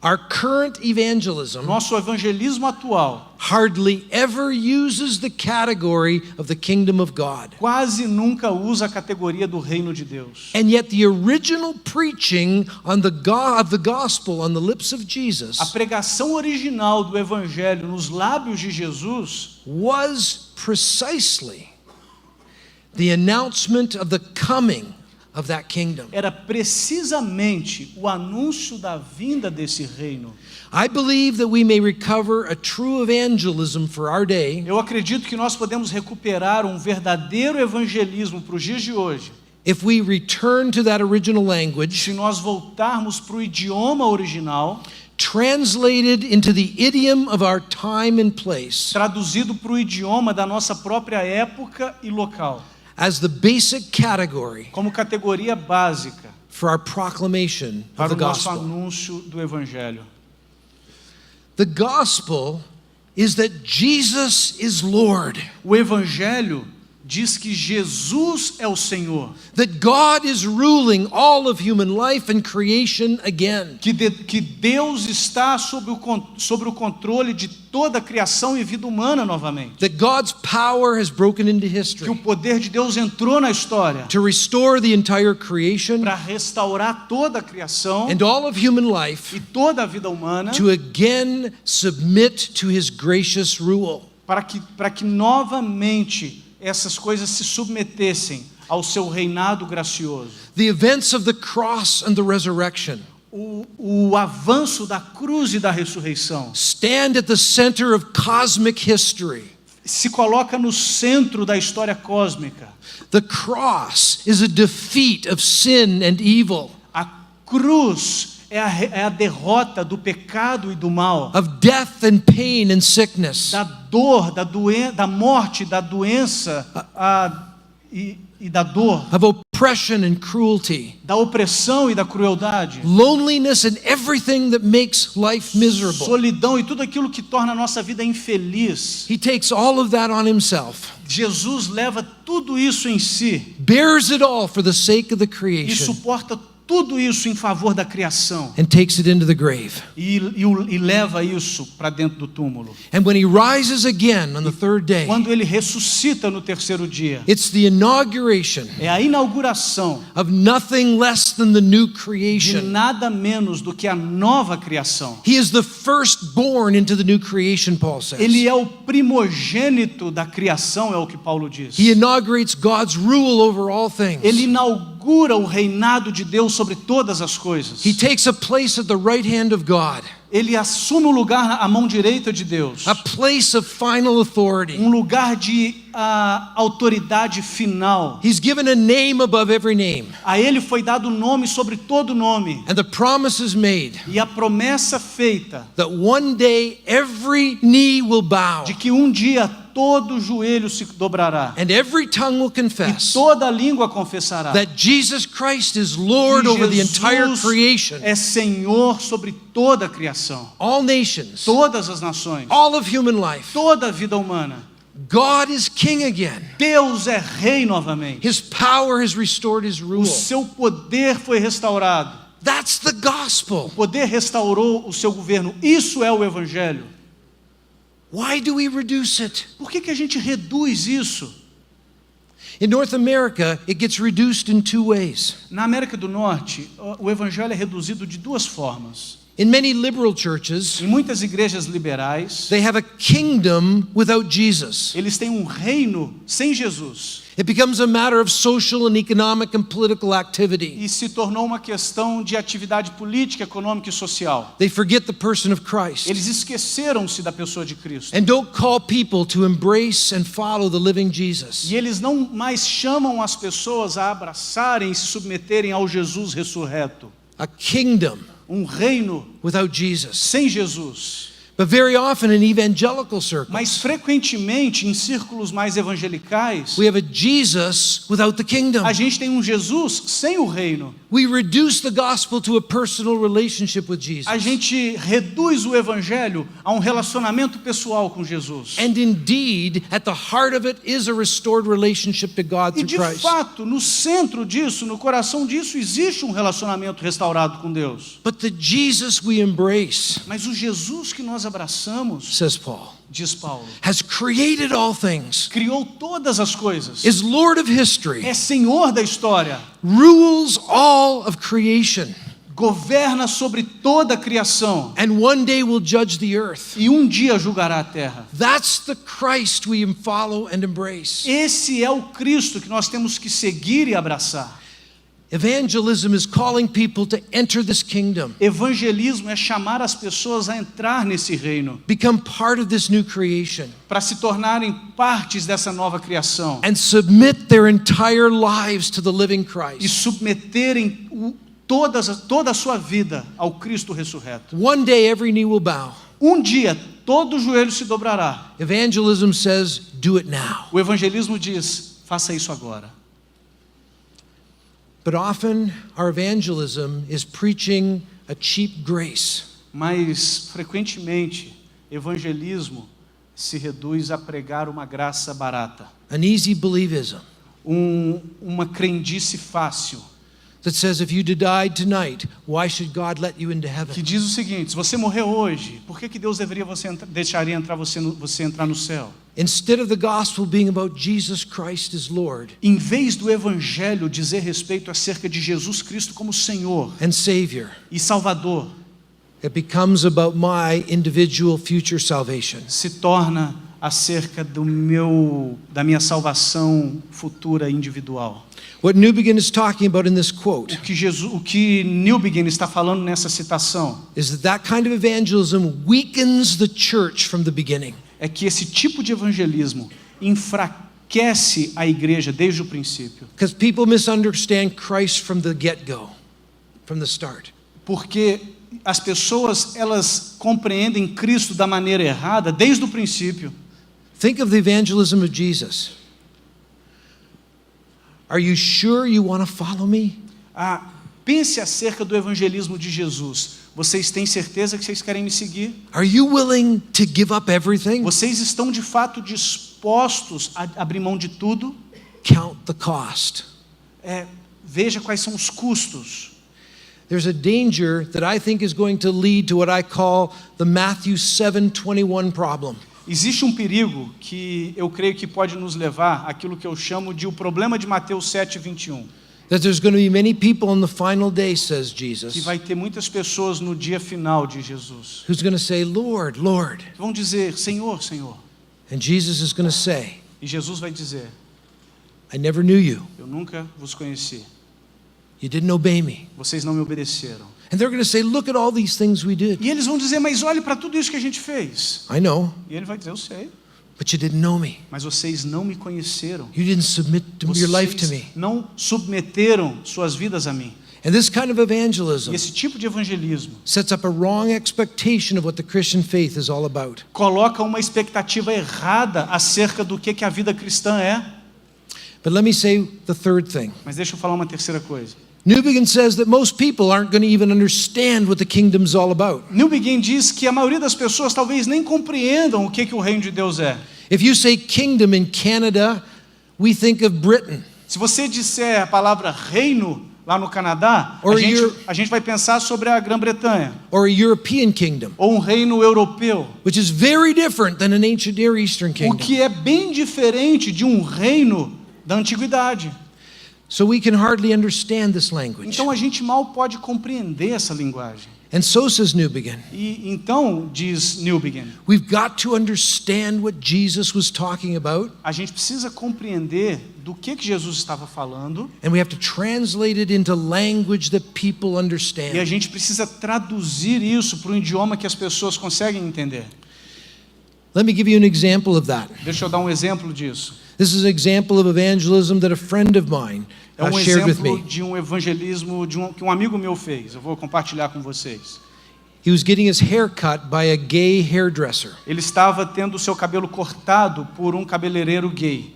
our current evangelism nosso evangelismo atual hardly ever uses the category of the kingdom of God. quase nunca usa a categoria do reino de Deus. And yet the original preaching of the gospel on the lips of A Jesus pregação original do evangelho nos lábios de Jesus was precisely the announcement of the coming of that kingdom. era precisamente o anúncio da vinda desse reino. I believe that we may recover a true evangelism for our day Eu acredito que nós podemos recuperar um verdadeiro evangelismo para os dias de hoje, if we return to that original language, se nós voltarmos para o idioma original, translated into the idiom of our time and place, traduzido para o idioma da nossa própria época e local, as the basic category como categoria básica for our proclamation of para the o nosso gospel. anúncio do evangelho. The gospel is that Jesus is Lord, O evangelho diz que Jesus é o Senhor, that God is ruling all of human life and creation again, que Deus está sobre o controle de toda a criação e vida humana novamente, that God's power has broken into que o history poder de Deus entrou na história to restore the entire creation para restaurar toda a criação and all of human life e toda a vida humana, to again submit to his gracious rule. para que novamente essas coisas se submetessem ao seu reinado gracioso. The events of the cross and the resurrection O avanço da cruz e da ressurreição stand at the center of cosmic history. se coloca no centro da história cósmica. The cross is a defeat of sin and evil. A cruz é a derrota do pecado e do mal, of death and pain and sickness, da dor, da morte, da doença e da dor, of oppression and cruelty, da opressão e da crueldade, loneliness and everything that makes life miserable. solidão e tudo aquilo que torna a nossa vida infeliz. He takes all of that on himself, Jesus leva tudo isso em si bears it all for the sake of the e creation, suporta tudo isso em favor da criação and takes it into the grave. e leva isso para dentro do túmulo. And when he rises again on the third day, Quando ele ressuscita no terceiro dia, it's the inauguration é a inauguração of nothing less than the new de creation. nada menos do que a nova criação. He is the firstborn into the new creation, Paul says. Ele é o primogênito da criação, é o que Paulo diz. He inaugurates God's rule over all things. Ele inaugura o reinado de Deus sobre todas as coisas. He takes a place at the right hand of God, Ele assume o lugar à mão direita de Deus, a place of final authority. lugar de autoridade final. He's given a name above every name, A ele foi dado nome sobre todo nome, and the promise is made e a promessa feita that one day every knee will bow de que um dia todo joelho se dobrará and every tongue will e confess toda língua confessará that Jesus Christ is Lord que over the entire Jesus creation. é Senhor sobre toda a criação, All nations, todas as nações, all of human life. toda a vida humana. God is king again. Deus é rei novamente. His power has restored his O rule. seu poder foi restaurado. That's the gospel. O poder restaurou o seu governo. Isso é o evangelho. Why do we reduce it? Por que a gente reduz isso? In North America, it gets reduced in two ways. Na América do Norte, o evangelho é reduzido de duas formas. In many liberal churches, Em muitas igrejas liberais, they have a kingdom without Jesus. eles têm um reino sem Jesus. It becomes a matter of social and economic and political activity. E se tornou uma questão de atividade política, econômica e social. They forget the person of Christ Eles esqueceram-se da pessoa de Cristo. and don't call people to embrace and follow the living Jesus. E eles não mais chamam as pessoas a abraçarem e se submeterem ao Jesus ressurreto. A kingdom Um reino without Jesus. sem Jesus. But very often in evangelical circles, Mas frequentemente em círculos mais evangelicais, we have a Jesus without the kingdom. a gente tem um Jesus sem o reino. We reduce the gospel to a personal relationship with Jesus. A gente reduz o evangelho a um relacionamento pessoal com Jesus. And indeed, at the heart of it is a restored relationship to God E through de Christ. fato, no centro disso, no coração disso, existe um relacionamento restaurado com Deus. But the Jesus we embrace, Mas o Jesus que nós abraçamos, says Paul, diz Paulo, has created all things, criou todas as coisas. is Lord of history, É Senhor da história. rules all of creation, Governa sobre toda a criação. and one day will judge the earth. E um dia julgará a terra. That's the Christ we follow and embrace. Esse é o Cristo que nós temos que seguir e abraçar. Evangelism is calling people to enter this kingdom, Evangelismo é chamar as pessoas a entrar nesse reino, become part of this new creation, para se tornarem partes dessa nova criação and submit their entire lives to the living e Christ. submeterem toda a sua vida ao Cristo ressurreto. One day every knee will bow. Um dia todo joelho se dobrará. Evangelism says, do it now. O evangelismo diz: faça isso agora. But often our evangelism is preaching a cheap grace. Mas frequentemente evangelismo se reduz a pregar uma graça barata, An easy believism uma crendice fácil, that says if you died tonight, why should God let you into que heaven? diz o seguinte: se você morreu hoje, por que Deus deixaria entrar você entrar no céu? Instead of the gospel being about Jesus Christ as Lord Em vez do evangelho dizer respeito acerca de Jesus Cristo como Senhor and Savior, e Salvador, it becomes about my individual future salvation. se torna acerca da minha salvação futura individual. What Newbegin is talking about in this quote O que Newbegin está falando nessa citação is that kind of evangelism weakens the church from the beginning. é que esse tipo de evangelismo enfraquece a igreja desde o princípio. Because people misunderstand Christ from the get-go, from the start. Porque as pessoas, elas compreendem Cristo da maneira errada desde o princípio. Think of the evangelism of Jesus. Are you sure you want to follow me? Pense acerca do evangelismo de Jesus. Vocês têm certeza que vocês querem me seguir? Are you willing to give up everything? Vocês estão de fato dispostos a abrir mão de tudo? Count the cost. Veja quais são os custos. There's a danger that I think is going to lead to what I call the Matthew 7:21 problem. Existe um perigo que eu creio que pode nos levar àquilo que eu chamo de o problema de Mateus 7:21. That there's going to be many people on the final day, says Jesus, Que vai ter muitas pessoas no dia final de Jesus. who's going to say, Lord, Lord. Vão dizer, Senhor, Senhor. And Jesus is going to say, E Jesus vai dizer, I never knew you. eu nunca vos conheci. You didn't obey me. Vocês não me obedeceram. And they're going to say, look at all these things we did. E eles vão dizer, mas olhe para tudo isso que a gente fez. I know, E ele vai dizer, eu sei. but you didn't know me. Mas vocês não me conheceram. You didn't submit your life to me. Vocês não submeteram suas vidas a mim. And this kind of evangelism E esse tipo de evangelismo sets up a wrong expectation of what the Christian faith is all about. coloca uma expectativa errada acerca do que a vida cristã é. But let me say the third thing. Mas deixa eu falar uma terceira coisa. Newbegin says that most people aren't going to even understand what the kingdom's all about. Newbegin diz que a maioria das pessoas talvez nem compreendam o que o reino de Deus é. If you say kingdom in Canada, we think of Britain. Se você disser a palavra reino lá no Canadá, a gente vai pensar sobre a Grã-Bretanha. Or a European kingdom. Ou um reino europeu. Which is very different than an ancient Near Eastern O kingdom. que é bem diferente de um reino da antiguidade. So we can hardly understand this language. Então a gente mal pode compreender essa linguagem. And so says Newbegin. E então, diz Newbegin, We've got to understand what Jesus was talking about. a gente precisa compreender do que Jesus estava falando. And we have to translate it into language that people E a understand. gente precisa traduzir isso para um idioma que as pessoas conseguem entender. Let me give you an example of that. Deixa eu dar um exemplo disso. This is an example of evangelism that a friend of mine É um shared with exemplo me. de um evangelismo que um amigo meu fez. Eu vou compartilhar com vocês. He was getting his hair cut by a gay hairdresser. Ele estava tendo o seu cabelo cortado por um cabeleireiro gay.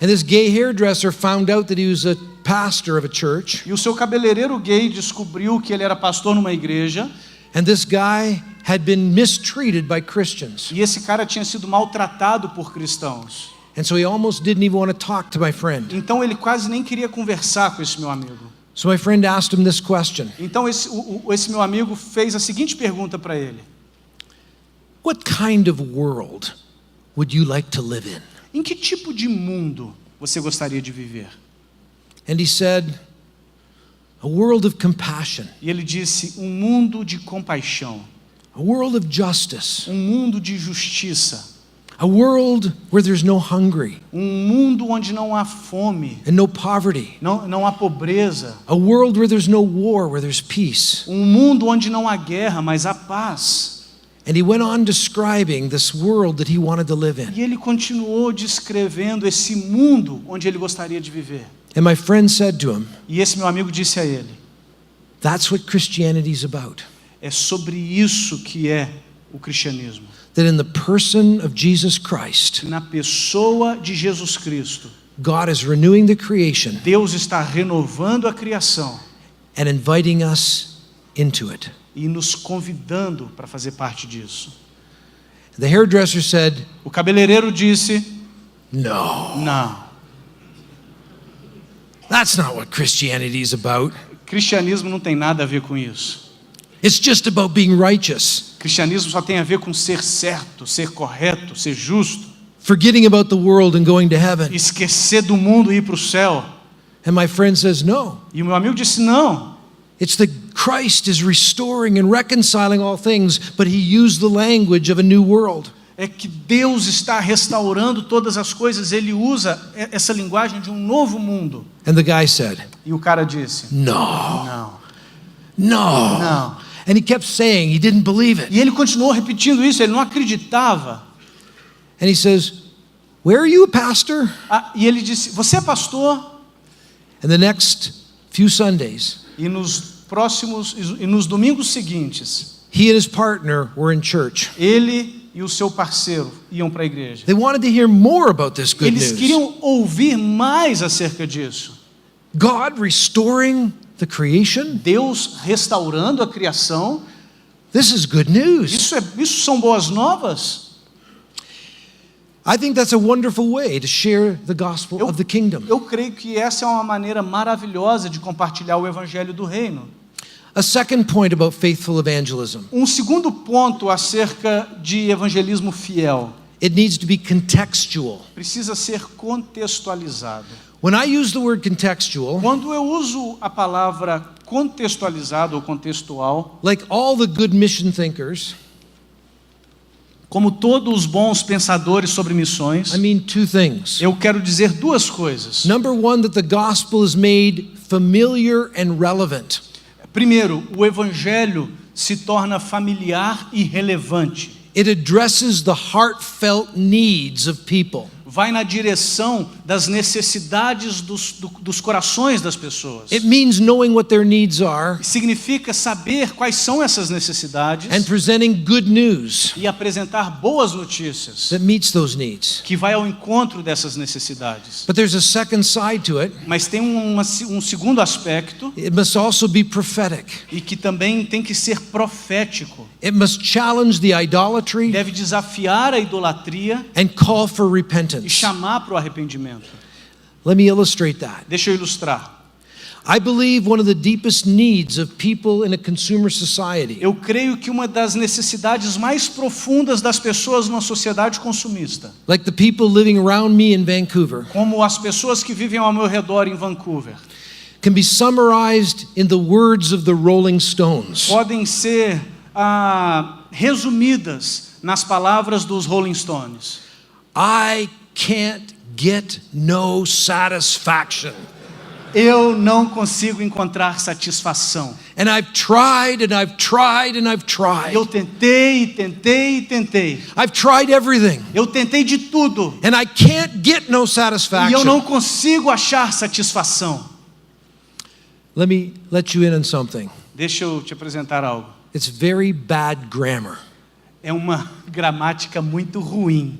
And this gay hairdresser found out that he was a pastor of a church. E o seu cabeleireiro gay descobriu que ele era pastor numa igreja. And this guy had been mistreated by Christians. E esse cara tinha sido maltratado por cristãos. And so he almost didn't even want to talk to my friend. Então ele quase nem queria conversar com esse meu amigo. So my friend asked him this question. Então esse meu amigo fez a seguinte pergunta para ele: What kind of world would you like to live in? em que tipo de mundo você gostaria de viver? And he said, a world of compassion, E ele disse, um mundo de compaixão, a world of justice, um mundo de justiça, a world where there's no hungry um mundo onde não há fome, and no poverty, não há pobreza, a world where there's no war, where there's peace. um mundo onde não há guerra, mas há paz. And he went on describing this world that he wanted to live in. E ele continuou descrevendo esse mundo onde ele gostaria de viver. And my friend said to him, E esse meu amigo disse a ele: that's what Christianity is about. é sobre isso que é o cristianismo. That in the person of Jesus Christ, Na pessoa de Jesus Cristo, God is renewing the creation Deus está renovando a criação and inviting us into it. e nos convidando para fazer parte disso. The hairdresser said, O cabeleireiro disse: no, não, that's not what Christianity is about. cristianismo não tem nada a ver com isso. It's just about being righteous, Cristianismo só tem a ver com ser certo, ser correto, ser justo, forgetting about the world and going to heaven. esquecer do mundo e ir para o céu. And my friend says, no, E o meu amigo disse: não, it's that Christ is restoring and reconciling all things, but he used the language of a new world. é que Deus está restaurando todas as coisas, ele usa essa linguagem de um novo mundo. And the guy said, E o cara disse: no, não, no. não. And he kept saying he didn't believe it. E ele continuou repetindo isso, ele não acreditava. And he says, where are you a pastor? E ele disse: você é pastor? And the next few Sundays, E nos próximos e nos domingos seguintes, he and his partner were in church. ele e o seu parceiro iam para a igreja. They wanted to hear more about this good Eles news. queriam ouvir mais acerca disso. God restoring the creation? Deus restaurando a criação. This is good news. Isso são boas novas. I think that's a wonderful way to share the gospel of the kingdom. Eu creio que essa é uma maneira maravilhosa de compartilhar o evangelho do reino. A second point about faithful evangelism. Segundo ponto acerca de evangelismo fiel. It needs to be contextual. Precisa ser contextualizado. When I use the word contextual, Quando eu uso a palavra contextualizado ou contextual, like all the good mission thinkers, como todos os bons pensadores sobre missões, I mean two things. eu quero dizer duas coisas. Number one, that the gospel is made familiar and relevant. Primeiro, o evangelho se torna familiar e relevante. It addresses the heartfelt needs of people. Vai na direção das necessidades dos corações das pessoas. It means knowing what their needs are Significa saber quais são essas necessidades and presenting good news e apresentar boas notícias that meets those needs. que vai ao encontro dessas necessidades. But there's a second side to it. Mas tem um segundo aspecto It must also be prophetic. e que também tem que ser profético. It must challenge the idolatry Deve desafiar a idolatria and call for e repentance. chamar para o arrependimento. Let me illustrate that. Deixa eu ilustrar. I believe one of the deepest needs of people in a consumer society Eu creio que uma das necessidades mais profundas das pessoas numa sociedade consumista, like the people living around me in Vancouver, como as pessoas que vivem ao meu redor em Vancouver, can be summarized in the words of the Rolling Stones. podem ser resumidas nas palavras dos Rolling Stones. I can't get no satisfaction. Eu não consigo encontrar satisfação. And I've tried and I've tried and I've tried. Eu tentei, e tentei, e tentei. I've tried everything Eu tentei de tudo and I can't get no e eu satisfaction. não consigo achar satisfação. Let me let you in on something. Deixa eu te apresentar algo. It's very bad grammar. É uma gramática muito ruim.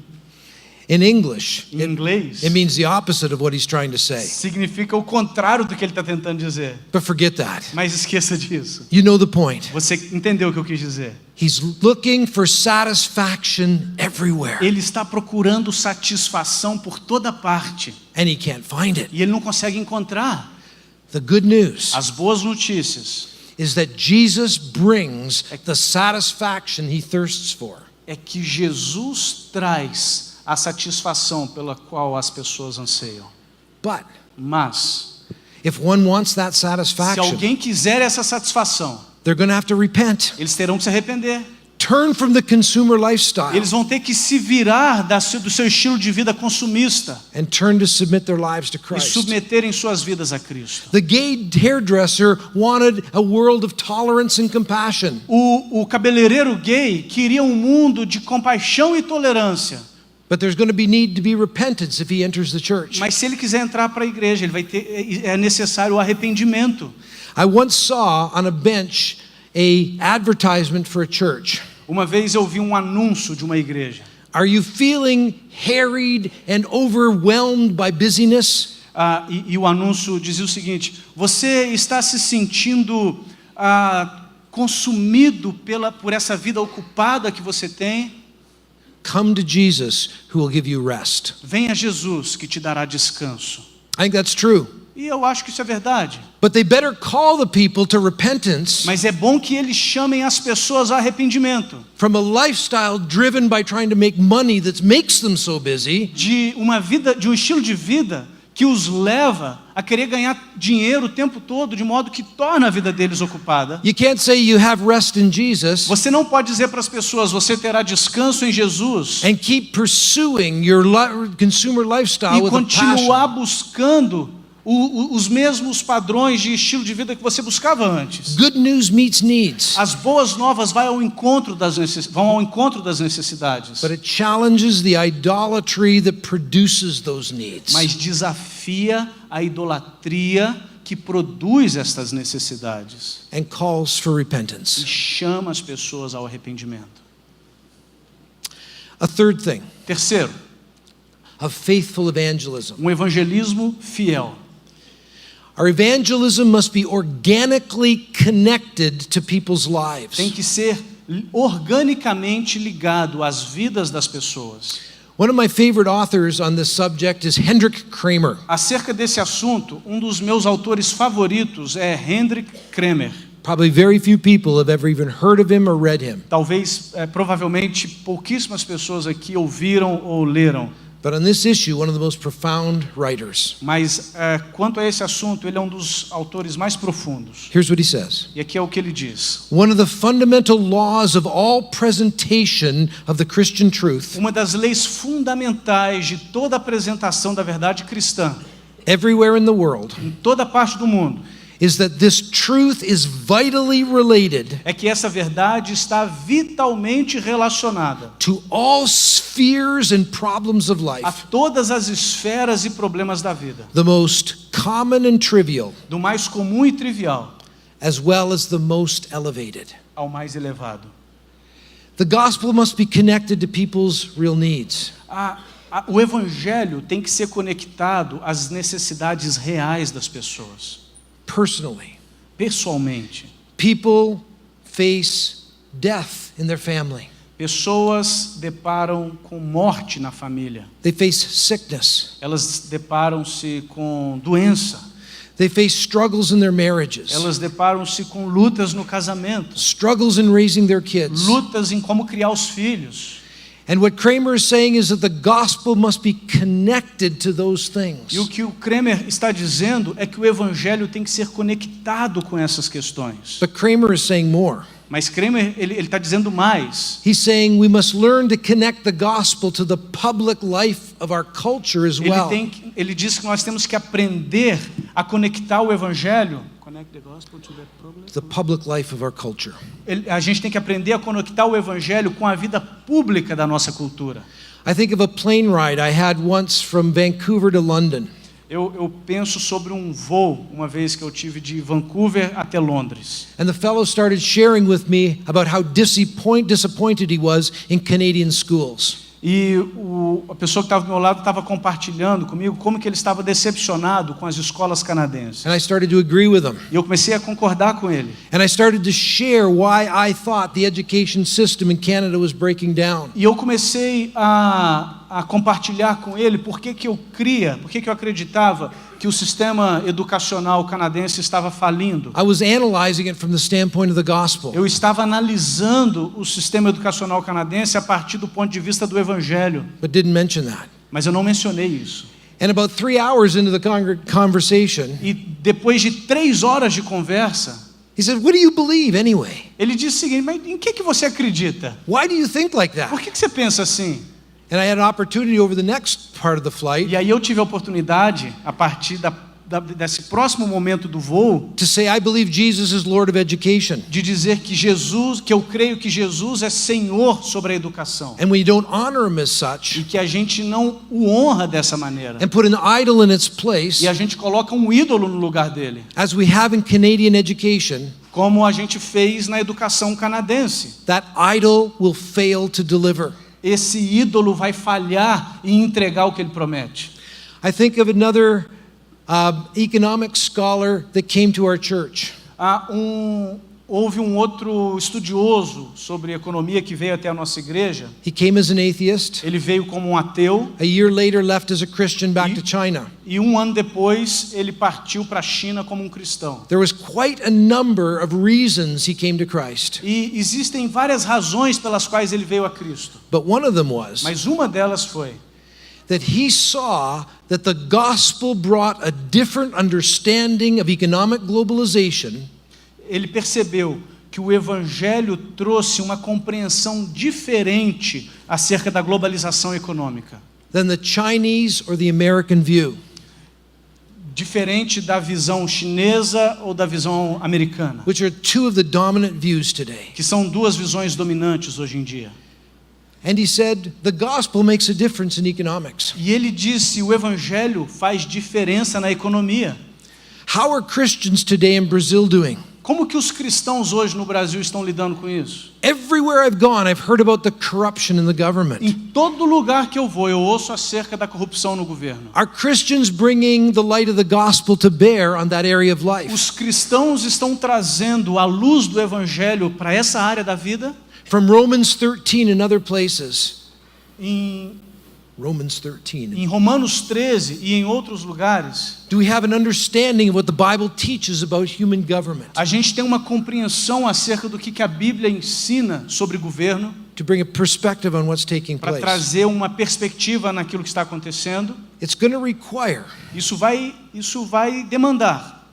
In English, Em inglês, it means the opposite of what he's trying to say. significa o contrário do que ele está tentando dizer. But forget that. Mas esqueça disso. You know the point. Você entendeu o que eu quis dizer? He's looking for satisfaction everywhere Ele está procurando satisfação por toda parte and he can't find it. e ele não consegue encontrar. The good news As boas notícias is that Jesus brings the satisfaction he thirsts for. é que Jesus traz a satisfação pela qual as pessoas anseiam. But Mas, if one wants that se satisfaction, alguém quiser essa satisfação, they're going to have to repent. eles terão que se arrepender. Turn from the consumer lifestyle Eles vão ter que se virar do seu estilo de vida consumista and turn to submit their lives to e Christ. submeterem suas vidas a Cristo. The gay hairdresser wanted a world of tolerance and compassion. O cabeleireiro gay queria um mundo de compaixão e tolerância. But there's going to be need to be repentance if he enters the church. Mas se ele quiser entrar para a igreja, é necessário o arrependimento. I once saw on a bench a advertisement for a church. Uma vez eu vi um anúncio de uma igreja. Are you feeling harried and overwhelmed by busyness? E o anúncio dizia o seguinte: você está se sentindo consumido por essa vida ocupada que você tem? Come to Jesus, who will give you rest. Venha a Jesus que te dará descanso. I think that's true. E eu acho que isso é verdade. But they better call the people to repentance Mas é bom que eles chamem as pessoas a arrependimento. from a lifestyle driven by trying to make money that makes them so busy, De um estilo de vida que os leva a querer ganhar dinheiro o tempo todo, de modo que torna a vida deles ocupada. you can't say you have rest in Jesus Você não pode dizer para as pessoas, você terá descanso em Jesus, and keep pursuing your consumer lifestyle e with a continuar passion. buscando os mesmos padrões de estilo de vida que você buscava antes. Good news meets needs, As boas novas vão ao encontro das necessidades, but it challenges the idolatry that produces those needs. mas desafia a idolatria que produz estas necessidades and calls for e repentance. chama as pessoas ao arrependimento. A third thing, Terceiro, of faithful evangelism. um evangelismo fiel. Our evangelism must be organically connected to people's lives. Tem que ser organicamente ligado às vidas das pessoas. One of my favorite authors on this subject is Hendrik Kramer. Acerca desse assunto, um dos meus autores favoritos é Hendrik Kramer. Probably very few people have ever even heard of him or read him. Talvez, provavelmente, pouquíssimas pessoas aqui ouviram ou leram. But on this issue, one of the most profound writers. Mas, quanto a esse assunto, ele é um dos autores mais profundos. Here's what he says. E aqui é o que ele diz. One of the fundamental laws of all presentation of the Christian truth, Uma das leis fundamentais de toda a apresentação da verdade cristã, everywhere in the world, em toda parte do mundo, is that this truth is vitally related é que essa verdade está vitalmente relacionada to all spheres and problems of a life, todas as esferas e problemas da vida, the most common and trivial, do mais comum e trivial as well as the most elevated. ao mais elevado. The gospel must be connected to people's real needs. O evangelho tem que ser conectado às necessidades reais das pessoas. Personally, Pessoalmente, people face death in their family. pessoas deparam com morte na família. They face sickness. Elas deparam-se com doença. They face struggles in their marriages, Elas deparam-se com lutas no casamento, struggles in raising their kids. lutas em como criar os filhos. And what Kramer is saying is that the gospel must be connected to those things. E o que o Kramer está dizendo é que o evangelho tem que ser conectado com essas questões. But Kramer is saying more. Mas Kramer, ele está dizendo mais. He's saying we must learn to connect the gospel to the public life of our culture as well. Ele diz que nós temos que aprender a conectar o evangelho. The public life of our culture. A gente tem que aprender a conectar o evangelho com a vida pública da nossa cultura. I think of a plane ride I had once from Vancouver to London. Eu penso sobre um voo, uma vez que eu tive de Vancouver até Londres. And the fellow started sharing with me about how disappointed he was in Canadian schools. E a pessoa que estava do meu lado estava compartilhando comigo como que ele estava decepcionado com as escolas canadenses. And I started to agree with him. E eu comecei a concordar com ele. And I started to share why I thought the education system in Canada was breaking down. E eu comecei a compartilhar com ele por que eu acreditava que o sistema educacional canadense estava falindo. I was analyzing it from the standpoint of the gospel. Eu estava analisando o sistema educacional canadense a partir do ponto de vista do evangelho. But didn't mention that. Mas eu não mencionei isso. And about 3 hours into the conversation, E depois de 3 horas de conversa, he said, "What do you believe anyway? ele disse o seguinte: mas em que você acredita? Why do you think like Por that?" que você pensa assim? And I had an opportunity over the next part of the flight E aí eu tive a oportunidade, a partir desse próximo momento do voo, to say, "I believe Jesus is Lord of education." de dizer que eu creio que Jesus é Senhor sobre a educação. And we don't honor him as such E que a gente não o honra dessa maneira. and put an idol in its place, E a gente coloca um ídolo no lugar dele, as we have in Canadian education, como a gente fez na educação canadense. that idol will fail to deliver. Esse ídolo vai falhar em entregar o que ele promete. I think of another economic scholar that came to our church. Houve um outro estudioso sobre economia que veio até a nossa igreja. He came as an atheist. Ele veio como um ateu. A year later left as a Christian back to China. E um ano depois ele partiu para a China como um cristão. There was quite a number of reasons he came to Christ. E existem várias razões pelas quais ele veio a Cristo. But one of them was Mas uma delas foi that he saw that the gospel brought a different understanding of economic globalization. Ele percebeu que o evangelho trouxe uma compreensão diferente acerca da globalização econômica. Than the Chinese or the American view. Diferente da visão chinesa ou da visão americana, Which are two of the dominant views today. que são duas visões dominantes hoje em dia. And he said, the gospel makes a difference in economics. E ele disse, o evangelho faz diferença na economia. How are Christians today in Brazil doing? Como que os cristãos hoje no Brasil estão lidando com isso? Everywhere I've gone, I've heard about the corruption in the government. Em todo lugar que eu vou, eu ouço acerca da corrupção no governo. Are Christians bringing the light of the gospel to bear on that area of life? Os cristãos estão trazendo a luz do evangelho para essa área da vida? From Romans 13 and other places. Em Romans 13. Em Romanos 13 e em outros lugares, Do we have an understanding of what the Bible teaches about human government? a gente tem uma compreensão acerca do que a Bíblia ensina sobre governo, To bring a perspective on what's taking para place. trazer uma perspectiva naquilo que está acontecendo. It's going to require Isso vai demandar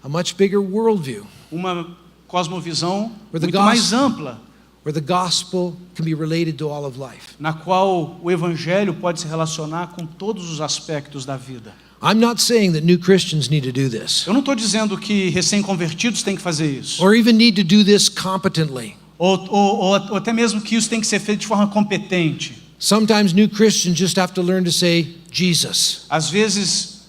a much bigger worldview uma cosmovisão Where the muito mais ampla, where the gospel can be related to all of life. na qual o evangelho pode se relacionar com todos os aspectos da vida. I'm not saying that new Christians need to do this Eu não estou dizendo que recém-convertidos têm que fazer isso, or even need to do this competently. ou até mesmo que isso tem que ser feito de forma competente. Sometimes new Christians just have to learn to say Jesus. Às vezes,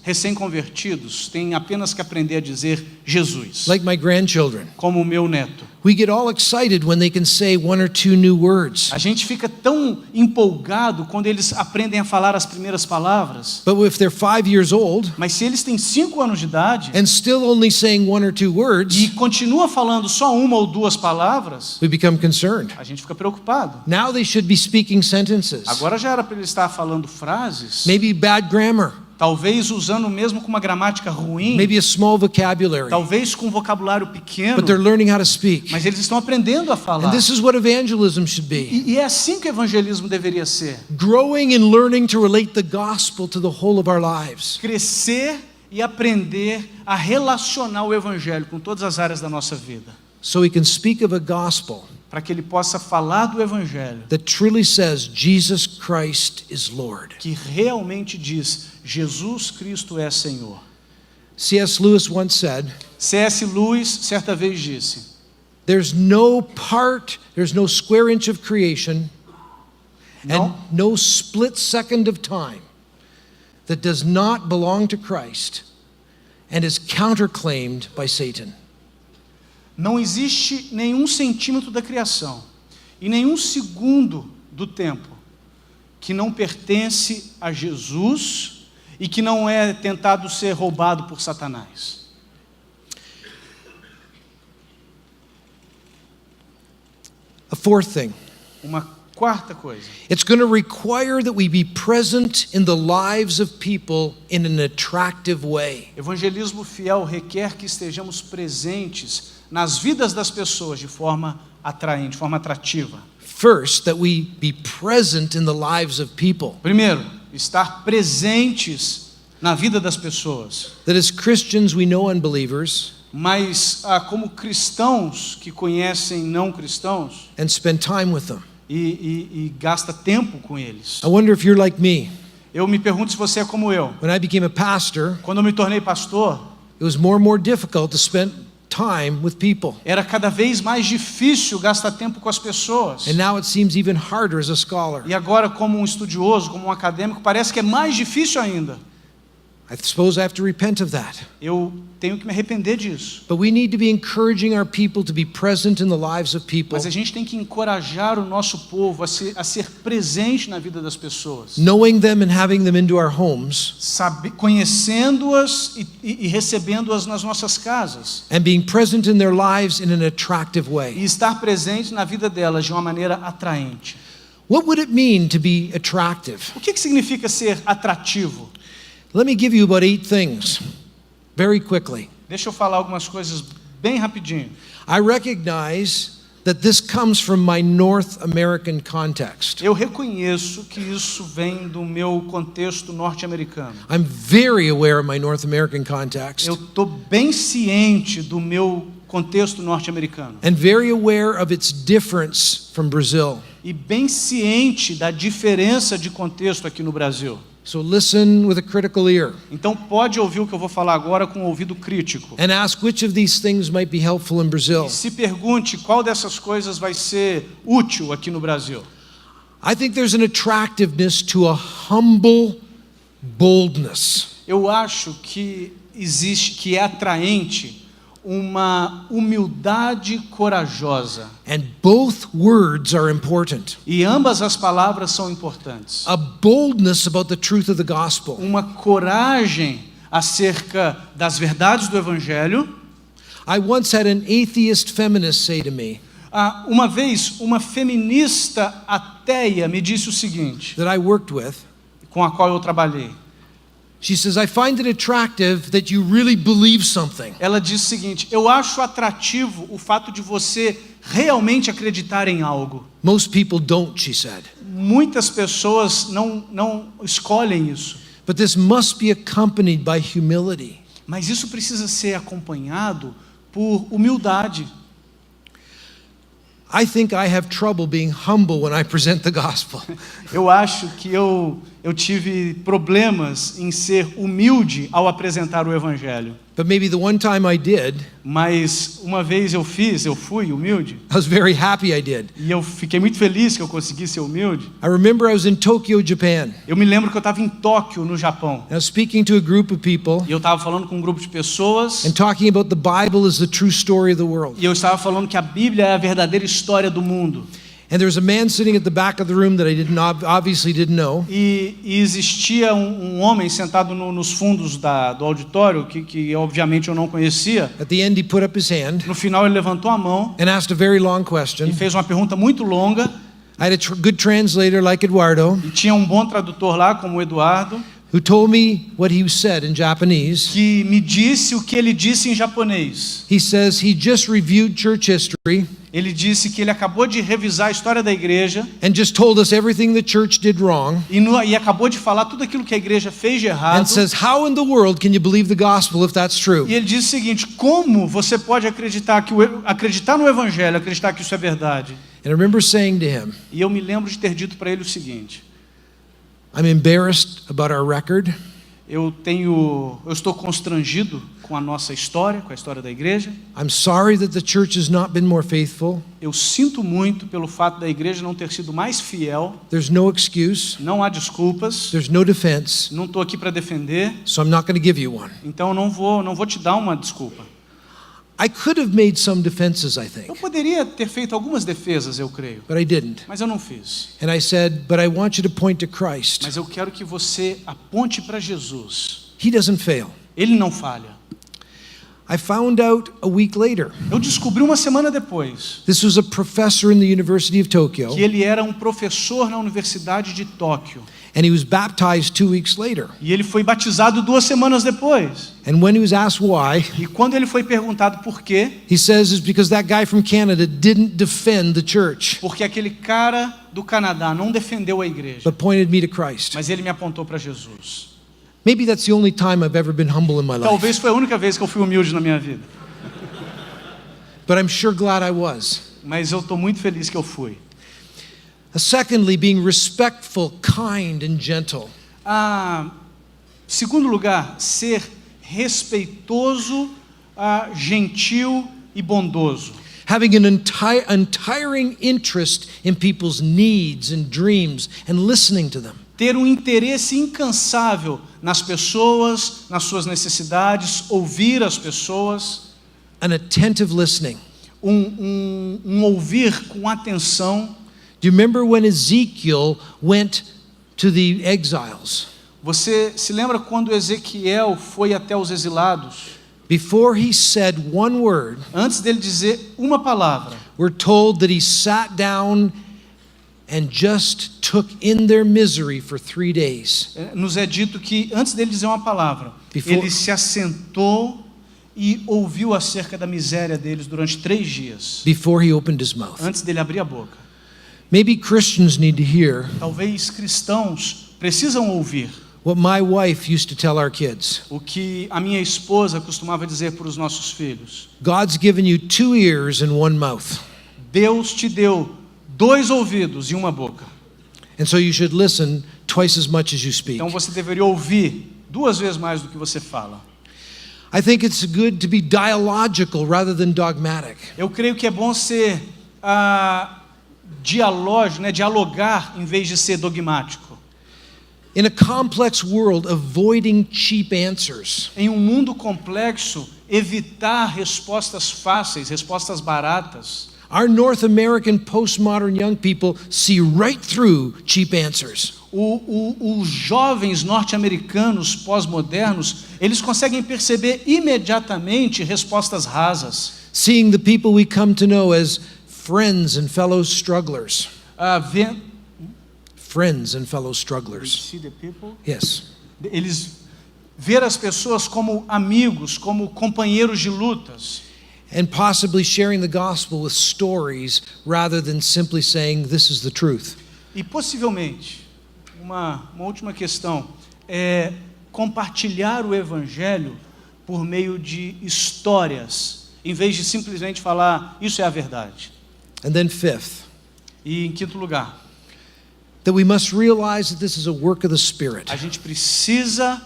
recém-convertidos têm apenas que aprender a dizer Jesus, Like my grandchildren. como o meu neto. We get all excited when they can say one or two new words. A gente fica tão empolgado quando eles aprendem a falar as primeiras palavras, But if they're 5 years old mas se eles têm 5 anos de idade and still only saying one or two e words, continua falando só uma ou duas palavras, we become concerned. a gente fica preocupado. Now they should be speaking sentences. Agora já era para ele estar falando frases, Maybe bad grammar, talvez usando mesmo com uma gramática ruim, maybe a small vocabulary, talvez com um vocabulário pequeno, but they're learning how to speak. mas eles estão aprendendo a And falar. this is what evangelism should be. E é assim que o evangelismo deveria ser. Growing and learning to relate the gospel to the whole of our lives. Crescer e aprender a relacionar o evangelho com todas as áreas da nossa vida, So we can speak of a gospel para que ele possa falar do evangelho that truly says Jesus Christ is Lord. que realmente diz Jesus Cristo é Senhor. C.S. Lewis once said, C.S. Lewis certa vez disse: there's no square inch of creation and no split second of time that does not belong to Christ and is counterclaimed by Satan. não existe nenhum centímetro da criação e nenhum segundo do tempo que não pertence a Jesus e que não é tentado ser roubado por Satanás. A fourth thing, Uma quarta coisa, it's going to require that we be present in the lives of people in an attractive way. evangelismo fiel requer que estejamos presentes nas vidas das pessoas de forma atraente, de forma atrativa. First, that we be present in the lives of people. Primeiro, estar presentes na vida das pessoas. That as Christians we know unbelievers Mas como cristãos que conhecem não cristãos and spend time with them. e gasta tempo com eles. I wonder if you're like me. Eu me pergunto se você é como eu. When I became a pastor, Quando eu me tornei pastor, it was more and more difficult to spend time with people. era cada vez mais difícil gastar tempo com as pessoas. And now it seems even harder as a scholar. E agora, como um estudioso, como um acadêmico, parece que é mais difícil ainda. I suppose I have to repent of that. Eu tenho que me arrepender disso. But we need to be encouraging our people to be present in the lives of people, Mas a gente tem que encorajar o nosso povo a ser presente na vida das pessoas, knowing them and having them into our homes, conhecendo-as e recebendo-as nas nossas casas, and being present in their lives in an attractive e way. estar presente na vida delas de uma maneira atraente. What would it mean to be attractive? O que significa ser atrativo? Let me give you about 8 things very quickly. Deixa eu falar algumas coisas bem rapidinho. I recognize that this comes from my North American context. Eu reconheço que isso vem do meu contexto norte-americano. I'm very aware of my North American context Eu estou bem ciente do meu contexto norte-americano and very aware of its difference from Brazil. e bem ciente da diferença de contexto aqui no Brasil. So listen with a critical ear Então pode ouvir o que eu vou falar agora com um ouvido crítico. and ask which of these things might be helpful in Brazil. Se pergunte qual dessas coisas vai ser útil aqui no Brasil. I think there's an attractiveness to a humble boldness. Eu acho que que é atraente, uma humildade corajosa. And both words are important. E ambas as palavras são importantes. A boldness about the truth of the gospel. Uma coragem acerca das verdades do Evangelho. I once had an atheist feminist say to me Uma vez, uma feminista ateia me disse o seguinte, that I worked with. com a qual eu trabalhei. She says, I find it attractive that you really believe something. Ela disse o seguinte: eu acho atrativo o fato de você realmente acreditar em algo. Most people don't, she said. Muitas pessoas não escolhem isso. But this must be accompanied by humility. Mas isso precisa ser acompanhado por humildade. I think I have trouble being humble when I present the gospel. Eu acho que eu tive problemas em ser humilde ao apresentar o Evangelho. But maybe the one time I did, Mas uma vez eu fui humilde, I was very happy I did. e eu fiquei muito feliz que eu consegui ser humilde. I remember I was in Tokyo, Japan. Eu me lembro que eu estava em Tóquio, no Japão, I was speaking to a group of people e eu estava falando com um grupo de pessoas, and talking about the Bible as the true story of the world. e eu estava falando que a Bíblia é a verdadeira história do mundo. And there was a man sitting at the back of the room that I obviously didn't know. E existia um homem sentado nos fundos do auditório, que obviamente eu não conhecia. At the end, he put up his hand No final ele levantou a mão and asked a very long e question. fez uma pergunta muito longa, I had a good translator like Eduardo, e tinha um bom tradutor lá, como o Eduardo, who told me what he said in Japanese. que me disse o que ele disse em japonês. He says he just reviewed church history Ele disse que ele acabou de revisar a história da igreja and just told us everything the church did wrong. e acabou de falar tudo aquilo que a igreja fez de errado. And says, how in the world can you believe the gospel if that's true? E ele disse o seguinte: como você pode acreditar no Evangelho, acreditar que isso é verdade? And I remember saying to him, E eu me lembro de ter dito para ele o seguinte: I'm embarrassed about our record. eu estou constrangido com a nossa história, com a história da igreja. I'm sorry that the church has not been more faithful. Eu sinto muito pelo fato da igreja não ter sido mais fiel. There's no excuse. Não há desculpas. There's no defense. Não estou aqui para defender. So I'm not going to give you one. Então eu não vou te dar uma desculpa. I could have made some defenses, I Eu think, poderia ter feito algumas defesas, eu creio, but I didn't. mas eu não fiz. And I said, but I want you to point to Christ. Mas eu quero que você aponte para Jesus. He doesn't fail. Ele não falha. I found out a week later. Eu descobri uma semana depois This was a professor in the University of Tokyo, que ele era um professor na Universidade de Tóquio. and he was baptized 2 weeks later. E ele foi batizado 2 semanas depois. And when he was asked why, E quando ele foi perguntado por quê, he says it's because that guy from Canada didn't defend the church, porque aquele cara do Canadá não defendeu a igreja, but pointed me to Christ. mas ele me apontou para Jesus. Maybe that's the only time I've ever been humble in my life, Talvez foi a única vez que eu fui humilde na minha vida, but I'm sure glad I was. mas eu estou muito feliz que eu fui. Secondly, being respectful, kind, and gentle. Segundo lugar, ser respeitoso, gentil e bondoso. Having an untiring interest in people's needs and dreams and listening to them. Ter um interesse incansável nas pessoas, nas suas necessidades, ouvir as pessoas. An attentive listening. Um ouvir com atenção. Do you remember when Ezekiel went to the exiles? Você se lembra quando Ezequiel foi até os exilados? Before he said one word, Antes dele dizer uma palavra, we're told that he sat down and just took in their misery for 3 days. nos é dito que antes dele dizer uma palavra, Before- ele se assentou e ouviu acerca da miséria deles durante 3 dias, Before he opened his mouth. antes dele abrir a boca. Maybe Christians need to hear Talvez cristãos precisam ouvir what my wife used to tell our kids. o que a minha esposa costumava dizer para os nossos filhos. God's given you 2 ears and 1 mouth. Deus te deu 2 ouvidos e uma boca. And so you should listen twice as much as you speak. Então você deveria ouvir 2 vezes mais do que você fala. I think it's good to be dialogical rather than dogmatic. Eu creio que é bom ser dialogar em vez de ser dogmático. In a complex world, avoiding cheap answers. Em um mundo complexo, evitar respostas fáceis, respostas baratas. Our North American postmodern young people see right through cheap answers. Os jovens norte-americanos pós-modernos, eles conseguem perceber imediatamente respostas rasas. Seeing the people we come to know as friends and fellow strugglers. Friends and fellow strugglers. Yes. Eles ver as pessoas como amigos, como companheiros de lutas. And possibly sharing the gospel with stories rather than simply saying this is the truth. E possivelmente, uma última questão, é compartilhar o evangelho por meio de histórias, em vez de simplesmente falar, isso é a verdade. And then fifth, e em quinto lugar, that we must realize that this is a work of the Spirit. A gente precisa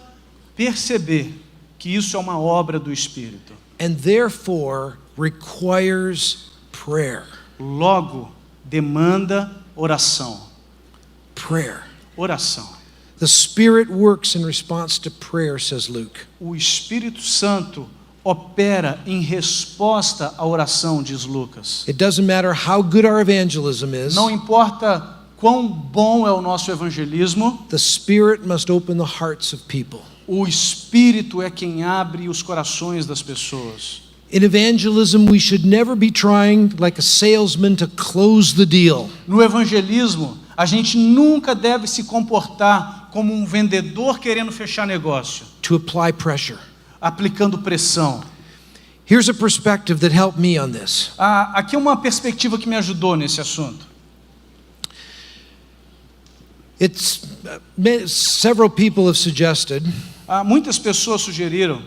perceber que isso é uma obra do Espírito. And therefore requires prayer. Logo, demanda oração. Prayer. Oração. The Spirit works in response to prayer, says Luke. O Espírito Santo opera em resposta à oração, diz Lucas. It doesn't matter how good our evangelism is. Não importa quão bom é o nosso evangelismo. The Spirit must open the hearts of people. O Espírito é quem abre os corações das pessoas. In evangelism, we should never be trying like a salesman to close the deal. No evangelismo, a gente nunca deve se comportar como um vendedor querendo fechar negócio. To apply pressure. Aplicando pressão. Here's a perspective that helped me on this. Aqui é uma perspectiva que me ajudou nesse assunto. Several people have suggested muitas pessoas sugeriram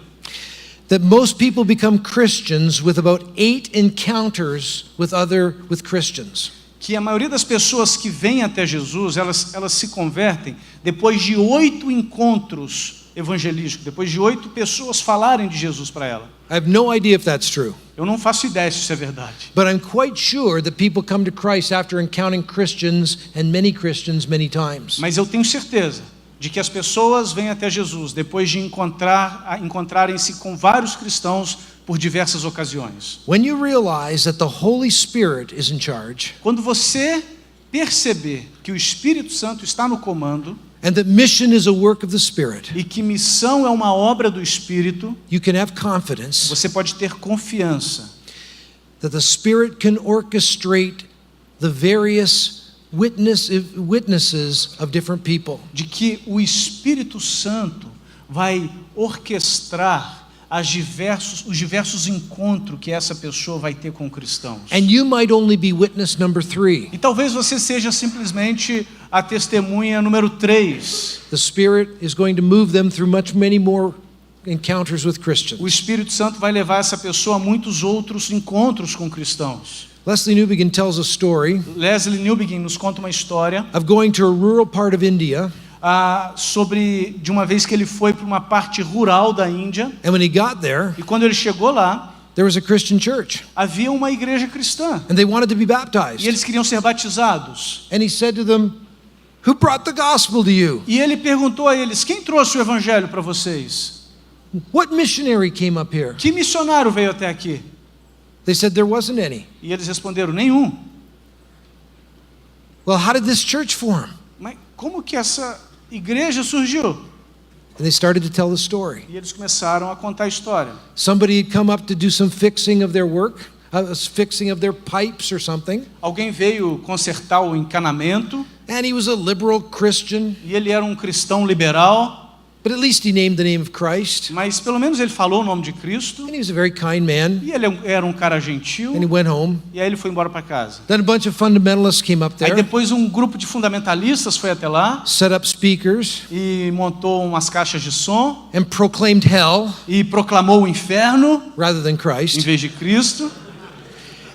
that most people become Christians with about 8 encounters with Christians. Que a maioria das pessoas que vêm até Jesus, elas se convertem depois de 8 encontros evangelísticos, depois de 8 pessoas falarem de Jesus para ela. I have no idea if that's true. Eu não faço ideia se isso é verdade. But I'm quite sure that people come to Christ after encountering Christians and many Christians many times. Mas eu tenho certeza de que as pessoas vêm até Jesus depois de encontrarem-se com vários cristãos por diversas ocasiões. When you realize that the Holy Spirit is in charge, quando você perceber que o Espírito Santo está no comando, and that mission is a work of the Spirit, e que missão é uma obra do Espírito, you can have confidence você pode ter confiança that the Spirit can orchestrate the various witnesses of different people. De que o Espírito Santo vai orquestrar os diversos encontros que essa pessoa vai ter com cristãos. And you might only be witness number 3. E talvez você seja simplesmente a testemunha número 3. The Spirit is going to move them through many more encounters with Christians. O Espírito Santo vai levar essa pessoa a muitos outros encontros com cristãos. Leslie Newbegin tells a story. Leslie Newbegin nos conta uma história of going to a rural part of India. Sobre de uma vez que ele foi para uma parte rural da Índia. And when he got there, e quando ele chegou lá, there was a Christian church. Havia uma igreja cristã. And they wanted to be baptized. E eles queriam ser batizados. And he said to them, "Who brought the gospel to you?" E ele perguntou a eles: quem trouxe o evangelho para vocês? What missionary came up here? Que missionário veio até aqui? They said there wasn't any. E eles responderam: nenhum. Well, how did this church form? Mas como que essa igreja surgiu? And they started to tell the story. E eles começaram a contar a história. Somebody had come up to do some fixing of their work, fixing of their pipes or something. Alguém veio consertar o encanamento. And he was a liberal Christian. E ele era um cristão liberal. But at least he named the name of Christ. Mas pelo menos ele falou o nome de Cristo. And he was a very kind man. E ele era um cara gentil. And he went home. E aí ele foi embora para casa. Then a bunch of fundamentalists came up there. Aí depois um grupo de fundamentalistas foi até lá. Set up speakers. E montou umas caixas de som. And proclaimed hell. E proclamou o inferno. Rather than Christ. Em vez de Cristo.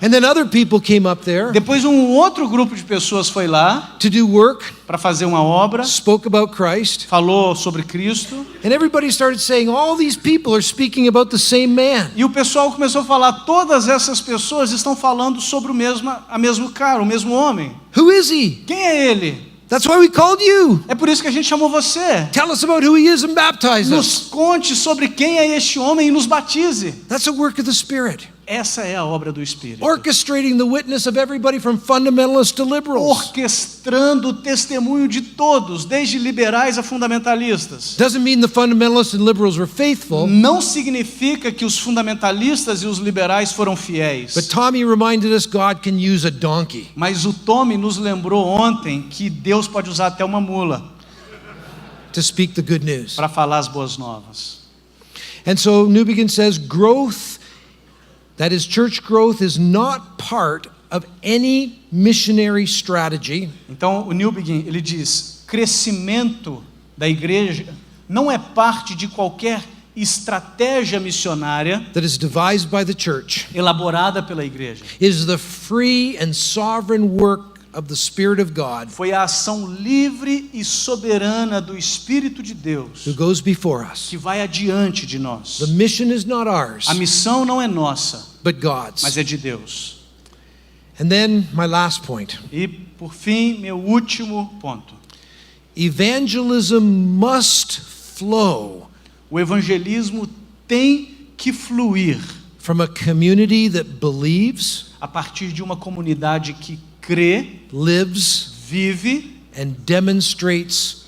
And then other people came up there. Depois um outro grupo de pessoas foi lá to do work. Para fazer uma obra. Spoke about Christ. Falou sobre Cristo. And everybody started saying all these people are speaking about the same man. E o pessoal começou a falar, todas essas pessoas estão falando sobre o mesmo cara, o mesmo homem. Who is he? Quem é ele? That's why we called you. É por isso que a gente chamou você. Tell us about who he is and baptize Nos us. conte sobre quem é este homem e nos batize. That's a work of the Spirit. Essa é a obra do Espírito. Orchestrating the witness of everybody from fundamentalists to liberals. Orquestrando o testemunho de todos, desde liberais a fundamentalistas. Doesn't mean the fundamentalists and liberals were faithful, Não significa que os fundamentalistas e os liberais foram fiéis. but Tommy reminded us God can use a donkey Mas o Tommy nos lembrou ontem que Deus pode usar até uma mula to speak the good news. para falar as boas novas. And so Newbegin says growth, that is church growth, is not part of any missionary strategy. Então o Newbegin, ele diz, crescimento da igreja não é parte de qualquer estratégia missionária That is devised by the church. elaborada pela igreja. It is the free and sovereign work of the Spirit of God Foi a ação livre e soberana do Espírito de Deus who goes before us. que vai adiante de nós. The mission is not ours, A missão não é nossa, but God's. mas é de Deus. And then my last point. E, por fim, meu último ponto. Evangelism must flow O evangelismo tem que fluir from a community that believes, a partir de uma comunidade que crê, lives, vive and demonstrates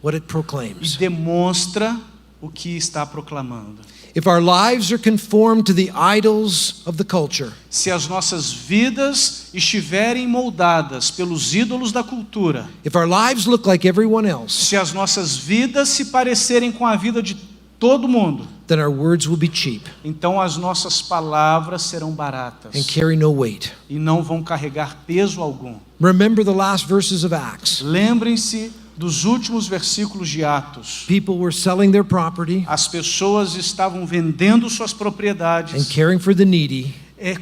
what it e proclaims. demonstra o que está proclamando. If our lives are conformed to the idols of the culture, Se as nossas vidas estiverem moldadas pelos ídolos da cultura, if our lives look like everyone else, se as nossas vidas se parecerem com a vida de todo mundo, then our words will be cheap então as nossas palavras serão baratas and carry no weight. e não vão carregar peso algum. Remember the last verses of Acts. Lembrem-se dos últimos versículos de Atos. People were selling their property As pessoas estavam vendendo suas and propriedades, caring for the needy.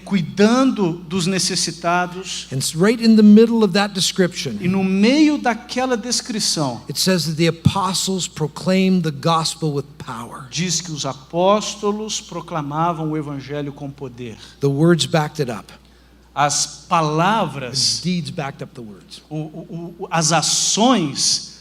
cuidando dos necessitados, And right in the middle of that description, e no meio daquela descrição, it says that the apostles proclaimed the gospel with power. diz que os apóstolos proclamavam o evangelho com poder. The words backed it up. As palavras, Deeds backed up the words. as ações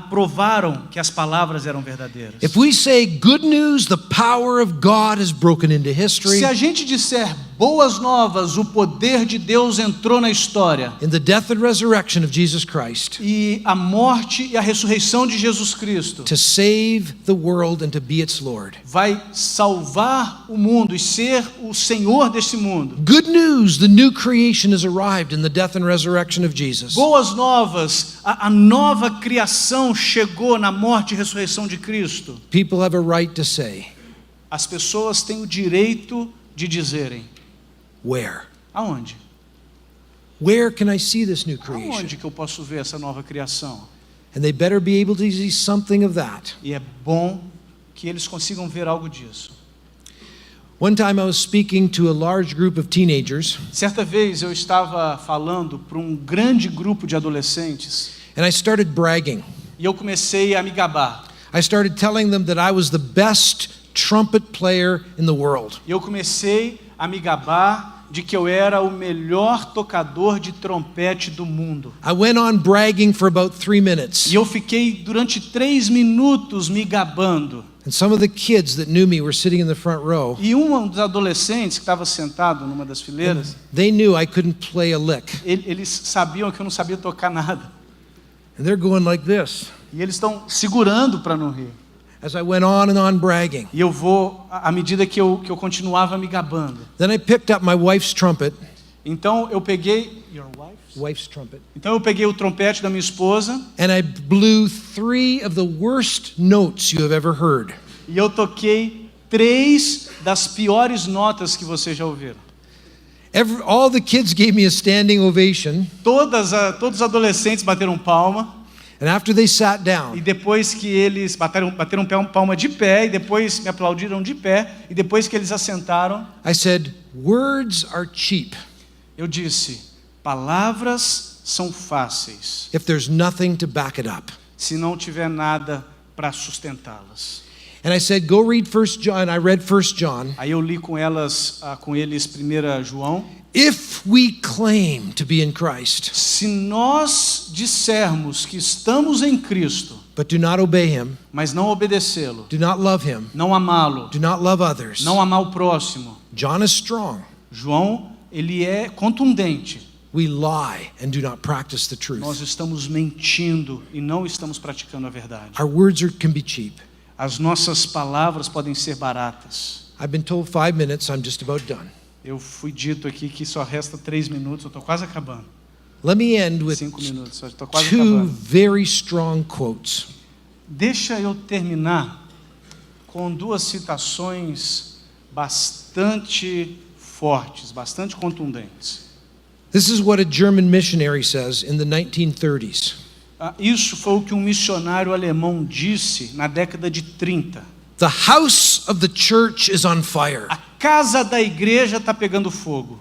provaram que as palavras eram verdadeiras. If we say good news, the power of God has broken into history. Se a gente disser boas novas, o poder de Deus entrou na história, In the death and resurrection of Jesus Christ, e a morte e a ressurreição de Jesus Cristo to save the world and to be its Lord. vai salvar o mundo e ser o Senhor desse mundo. Good news, the new creation has arrived in the death and resurrection of Jesus. Boas novas, a nova criação chegou na morte e ressurreição de Cristo. People have a right to say, As pessoas têm o direito de dizerem: where? aonde? Where can I see this new creation? Aonde que eu posso ver essa nova criação? And they better be able to see something of that. E é bom que eles consigam ver algo disso. One time I was speaking to a large group of teenagers, Certa vez eu estava falando para um grande grupo de adolescentes and I started bragging. e eu comecei a me gabar. I started telling them that I was the best trumpet player in the world. E eu comecei a me gabar de que eu era o melhor tocador de trompete do mundo. I went on bragging for about 3 minutes. E eu fiquei durante 3 minutos me gabando. And some of the kids that knew me were sitting in the front row. E um dos adolescentes que estava sentado numa das fileiras, They knew I couldn't play a lick. eles sabiam que eu não sabia tocar nada. And they're going like this E eles estão segurando para não rir. as I went on and on bragging. E eu vou, à medida que eu continuava me gabando. Then I picked up my wife's trumpet. Então eu peguei... Your wife's? Wife's trumpet. Então eu peguei o trompete da minha esposa And I blew 3 of the worst notes you have ever heard. e eu toquei 3 das piores notas que vocês já ouviram. All the kids gave me a standing ovation. Todos os adolescentes bateram palma, And after they sat e down, depois que eles bateram palma de pé, e depois me aplaudiram de pé, e depois que eles assentaram, I said, words are cheap eu disse: palavras são fáceis, if there's nothing to back it up. se não tiver nada para sustentá-las. And I said, go read 1 John. I read 1 John. Aí eu li com eles 1 João. If we claim to be in Christ, Se nós dissermos que estamos em Cristo, but do not obey him, mas não obedecê-lo, do not love him, não amá-lo, do not love others. não amar o próximo, John is strong. João, ele é contundente. We lie and do not practice the truth. Nós estamos mentindo e não estamos praticando a verdade. Our words can be cheap. As nossas palavras podem ser baratas. I've been told 5 minutes, I'm just about done. Eu fui dito aqui que só resta 3 minutos, eu estou quase acabando. Let me end with 5 minutos, eu estou quase 2 acabando. very strong quotes. Deixa eu terminar com 2 citações bastante fortes, bastante contundentes. This is what a German missionary says in the 1930s. Isso foi o que um missionário alemão disse na década de 30. The house of the church is on fire. A casa da igreja está pegando fogo.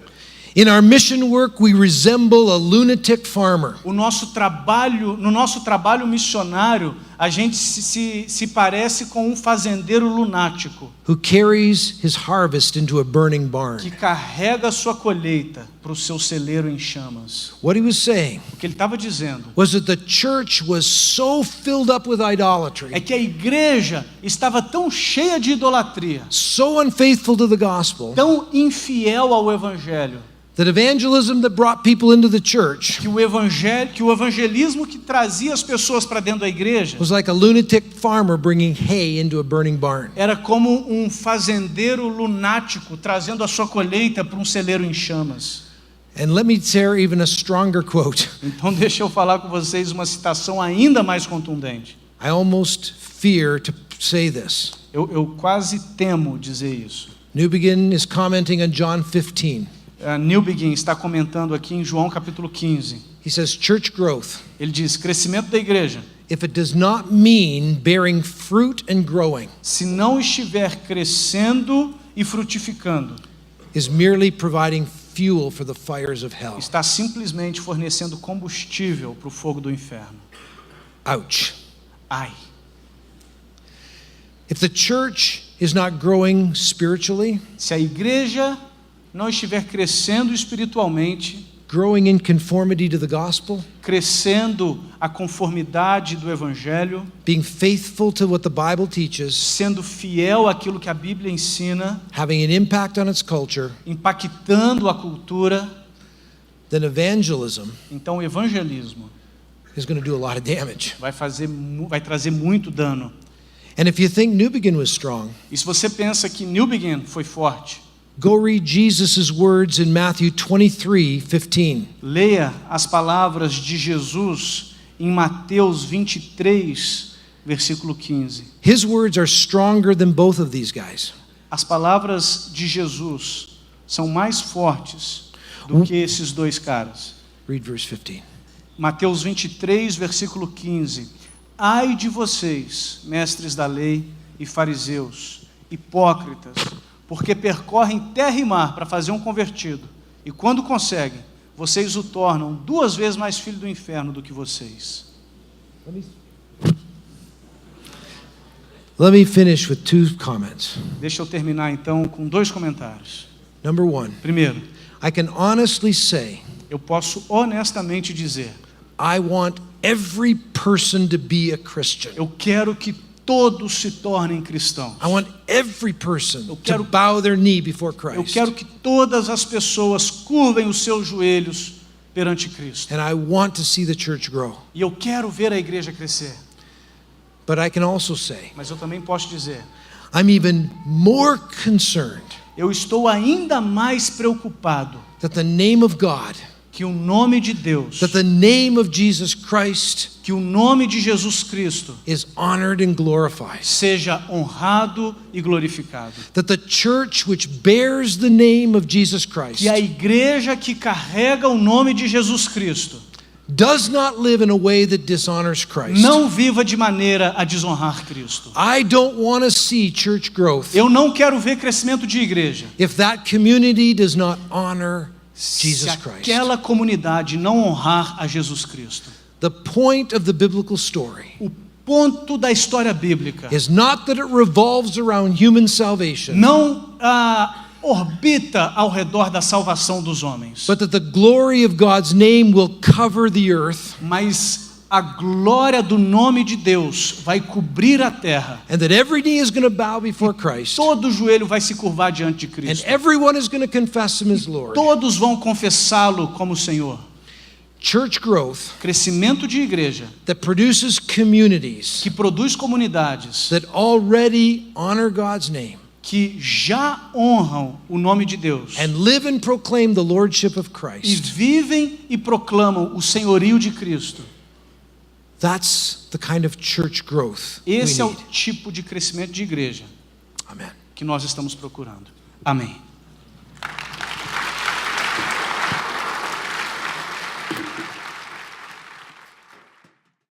In our mission work, we resemble a lunatic farmer. No nosso trabalho missionário, a gente se parece com um fazendeiro lunático Who carries his harvest into a burning barn. que carrega a sua colheita para o seu celeiro em chamas. What he was saying O que ele estava dizendo was that the church was so filled up with é idolatry, que a igreja estava tão cheia de idolatria, so unfaithful to the gospel, tão infiel ao evangelho, that evangelism that brought people into the church que o evangelismo que trazia as pessoas para dentro da igreja was like a lunatic farmer bringing hay into a burning barn. era como um fazendeiro lunático trazendo a sua colheita para um celeiro em chamas. And let me share even a stronger quote. Então deixa eu falar com vocês uma citação ainda mais contundente. I almost fear to say this. Eu quase temo dizer isso. Newbegin is commenting on John 15. Newbegin está comentando aqui em João capítulo 15. He says, church growth, Ele diz, crescimento da igreja, if it does not mean bearing fruit and growing, se não estiver crescendo e frutificando, is merely providing fuel for the fires of hell. está simplesmente fornecendo combustível para o fogo do inferno. Ouch. Ai, If the church is not growing spiritually, se a igreja não estiver crescendo espiritualmente, growing in conformity to the gospel, crescendo a conformidade do evangelho, being faithful to what the Bible teaches, sendo fiel àquilo que a Bíblia ensina, having an impact on its culture, impactando a cultura, then evangelism então o evangelismo is going to do a lot of damage. vai trazer muito dano. And if you think Newbegin was strong, E se você pensa que Newbegin foi forte, go read Jesus' words in Matthew 23:15. leia as palavras de Jesus em Mateus 23, versículo 15. His words are stronger than both of these guys. As palavras de Jesus são mais fortes do que esses dois caras. Read verse 15. Mateus 23, versículo 15. Ai de vocês, mestres da lei e fariseus, hipócritas, porque percorrem terra e mar para fazer um convertido, e quando conseguem, vocês o tornam 2 vezes mais filho do inferno do que vocês. Let me finish with 2 comments. Deixa eu terminar então com 2 comentários. Number 1, Primeiro, I can honestly say, eu posso honestamente dizer, I want every person to be a Christian. eu quero que todos se tornem cristãos. I want every person to quero- bow their knee before Eu Christ. quero que todas as pessoas curvem os seus joelhos perante Cristo. And I want to see the church grow. E eu quero ver a igreja crescer. But I can also say, Mas eu também posso dizer, I'm even more concerned eu estou ainda mais preocupado that the name of God, que o nome de Deus, that the name of Jesus Christ que o nome de Jesus Cristo is honored and glorified. seja honrado e glorificado. That the church which bears the name of Jesus Christ Que a igreja que carrega o nome de Jesus Cristo does not live in a way that dishonors Christ. não viva de maneira a desonrar Cristo. I don't want to see church growth Eu não quero ver crescimento de igreja if that community does not honor se Jesus Christ. aquela comunidade não honrar a Jesus Cristo. The point of the biblical story O ponto da história bíblica is not that it revolves around human salvation, não orbita ao redor da salvação dos homens, but that the glory of God's name will cover the earth, mas a glória do nome de Deus vai cobrir a terra. and that every knee is going to bow before Christ, Todo joelho vai se curvar diante de and Cristo. everyone is going to confess him as Lord. Todos vão confessá-lo como Senhor. Church growth Crescimento de igreja that produces communities que produz comunidades that already honor God's name que já honram o nome de Deus and live and proclaim the lordship of e Christ. vivem e proclamam o senhorio de Cristo. That's the kind of church growth we Esse é o need. tipo de crescimento de igreja Amen. que nós estamos procurando. Amém.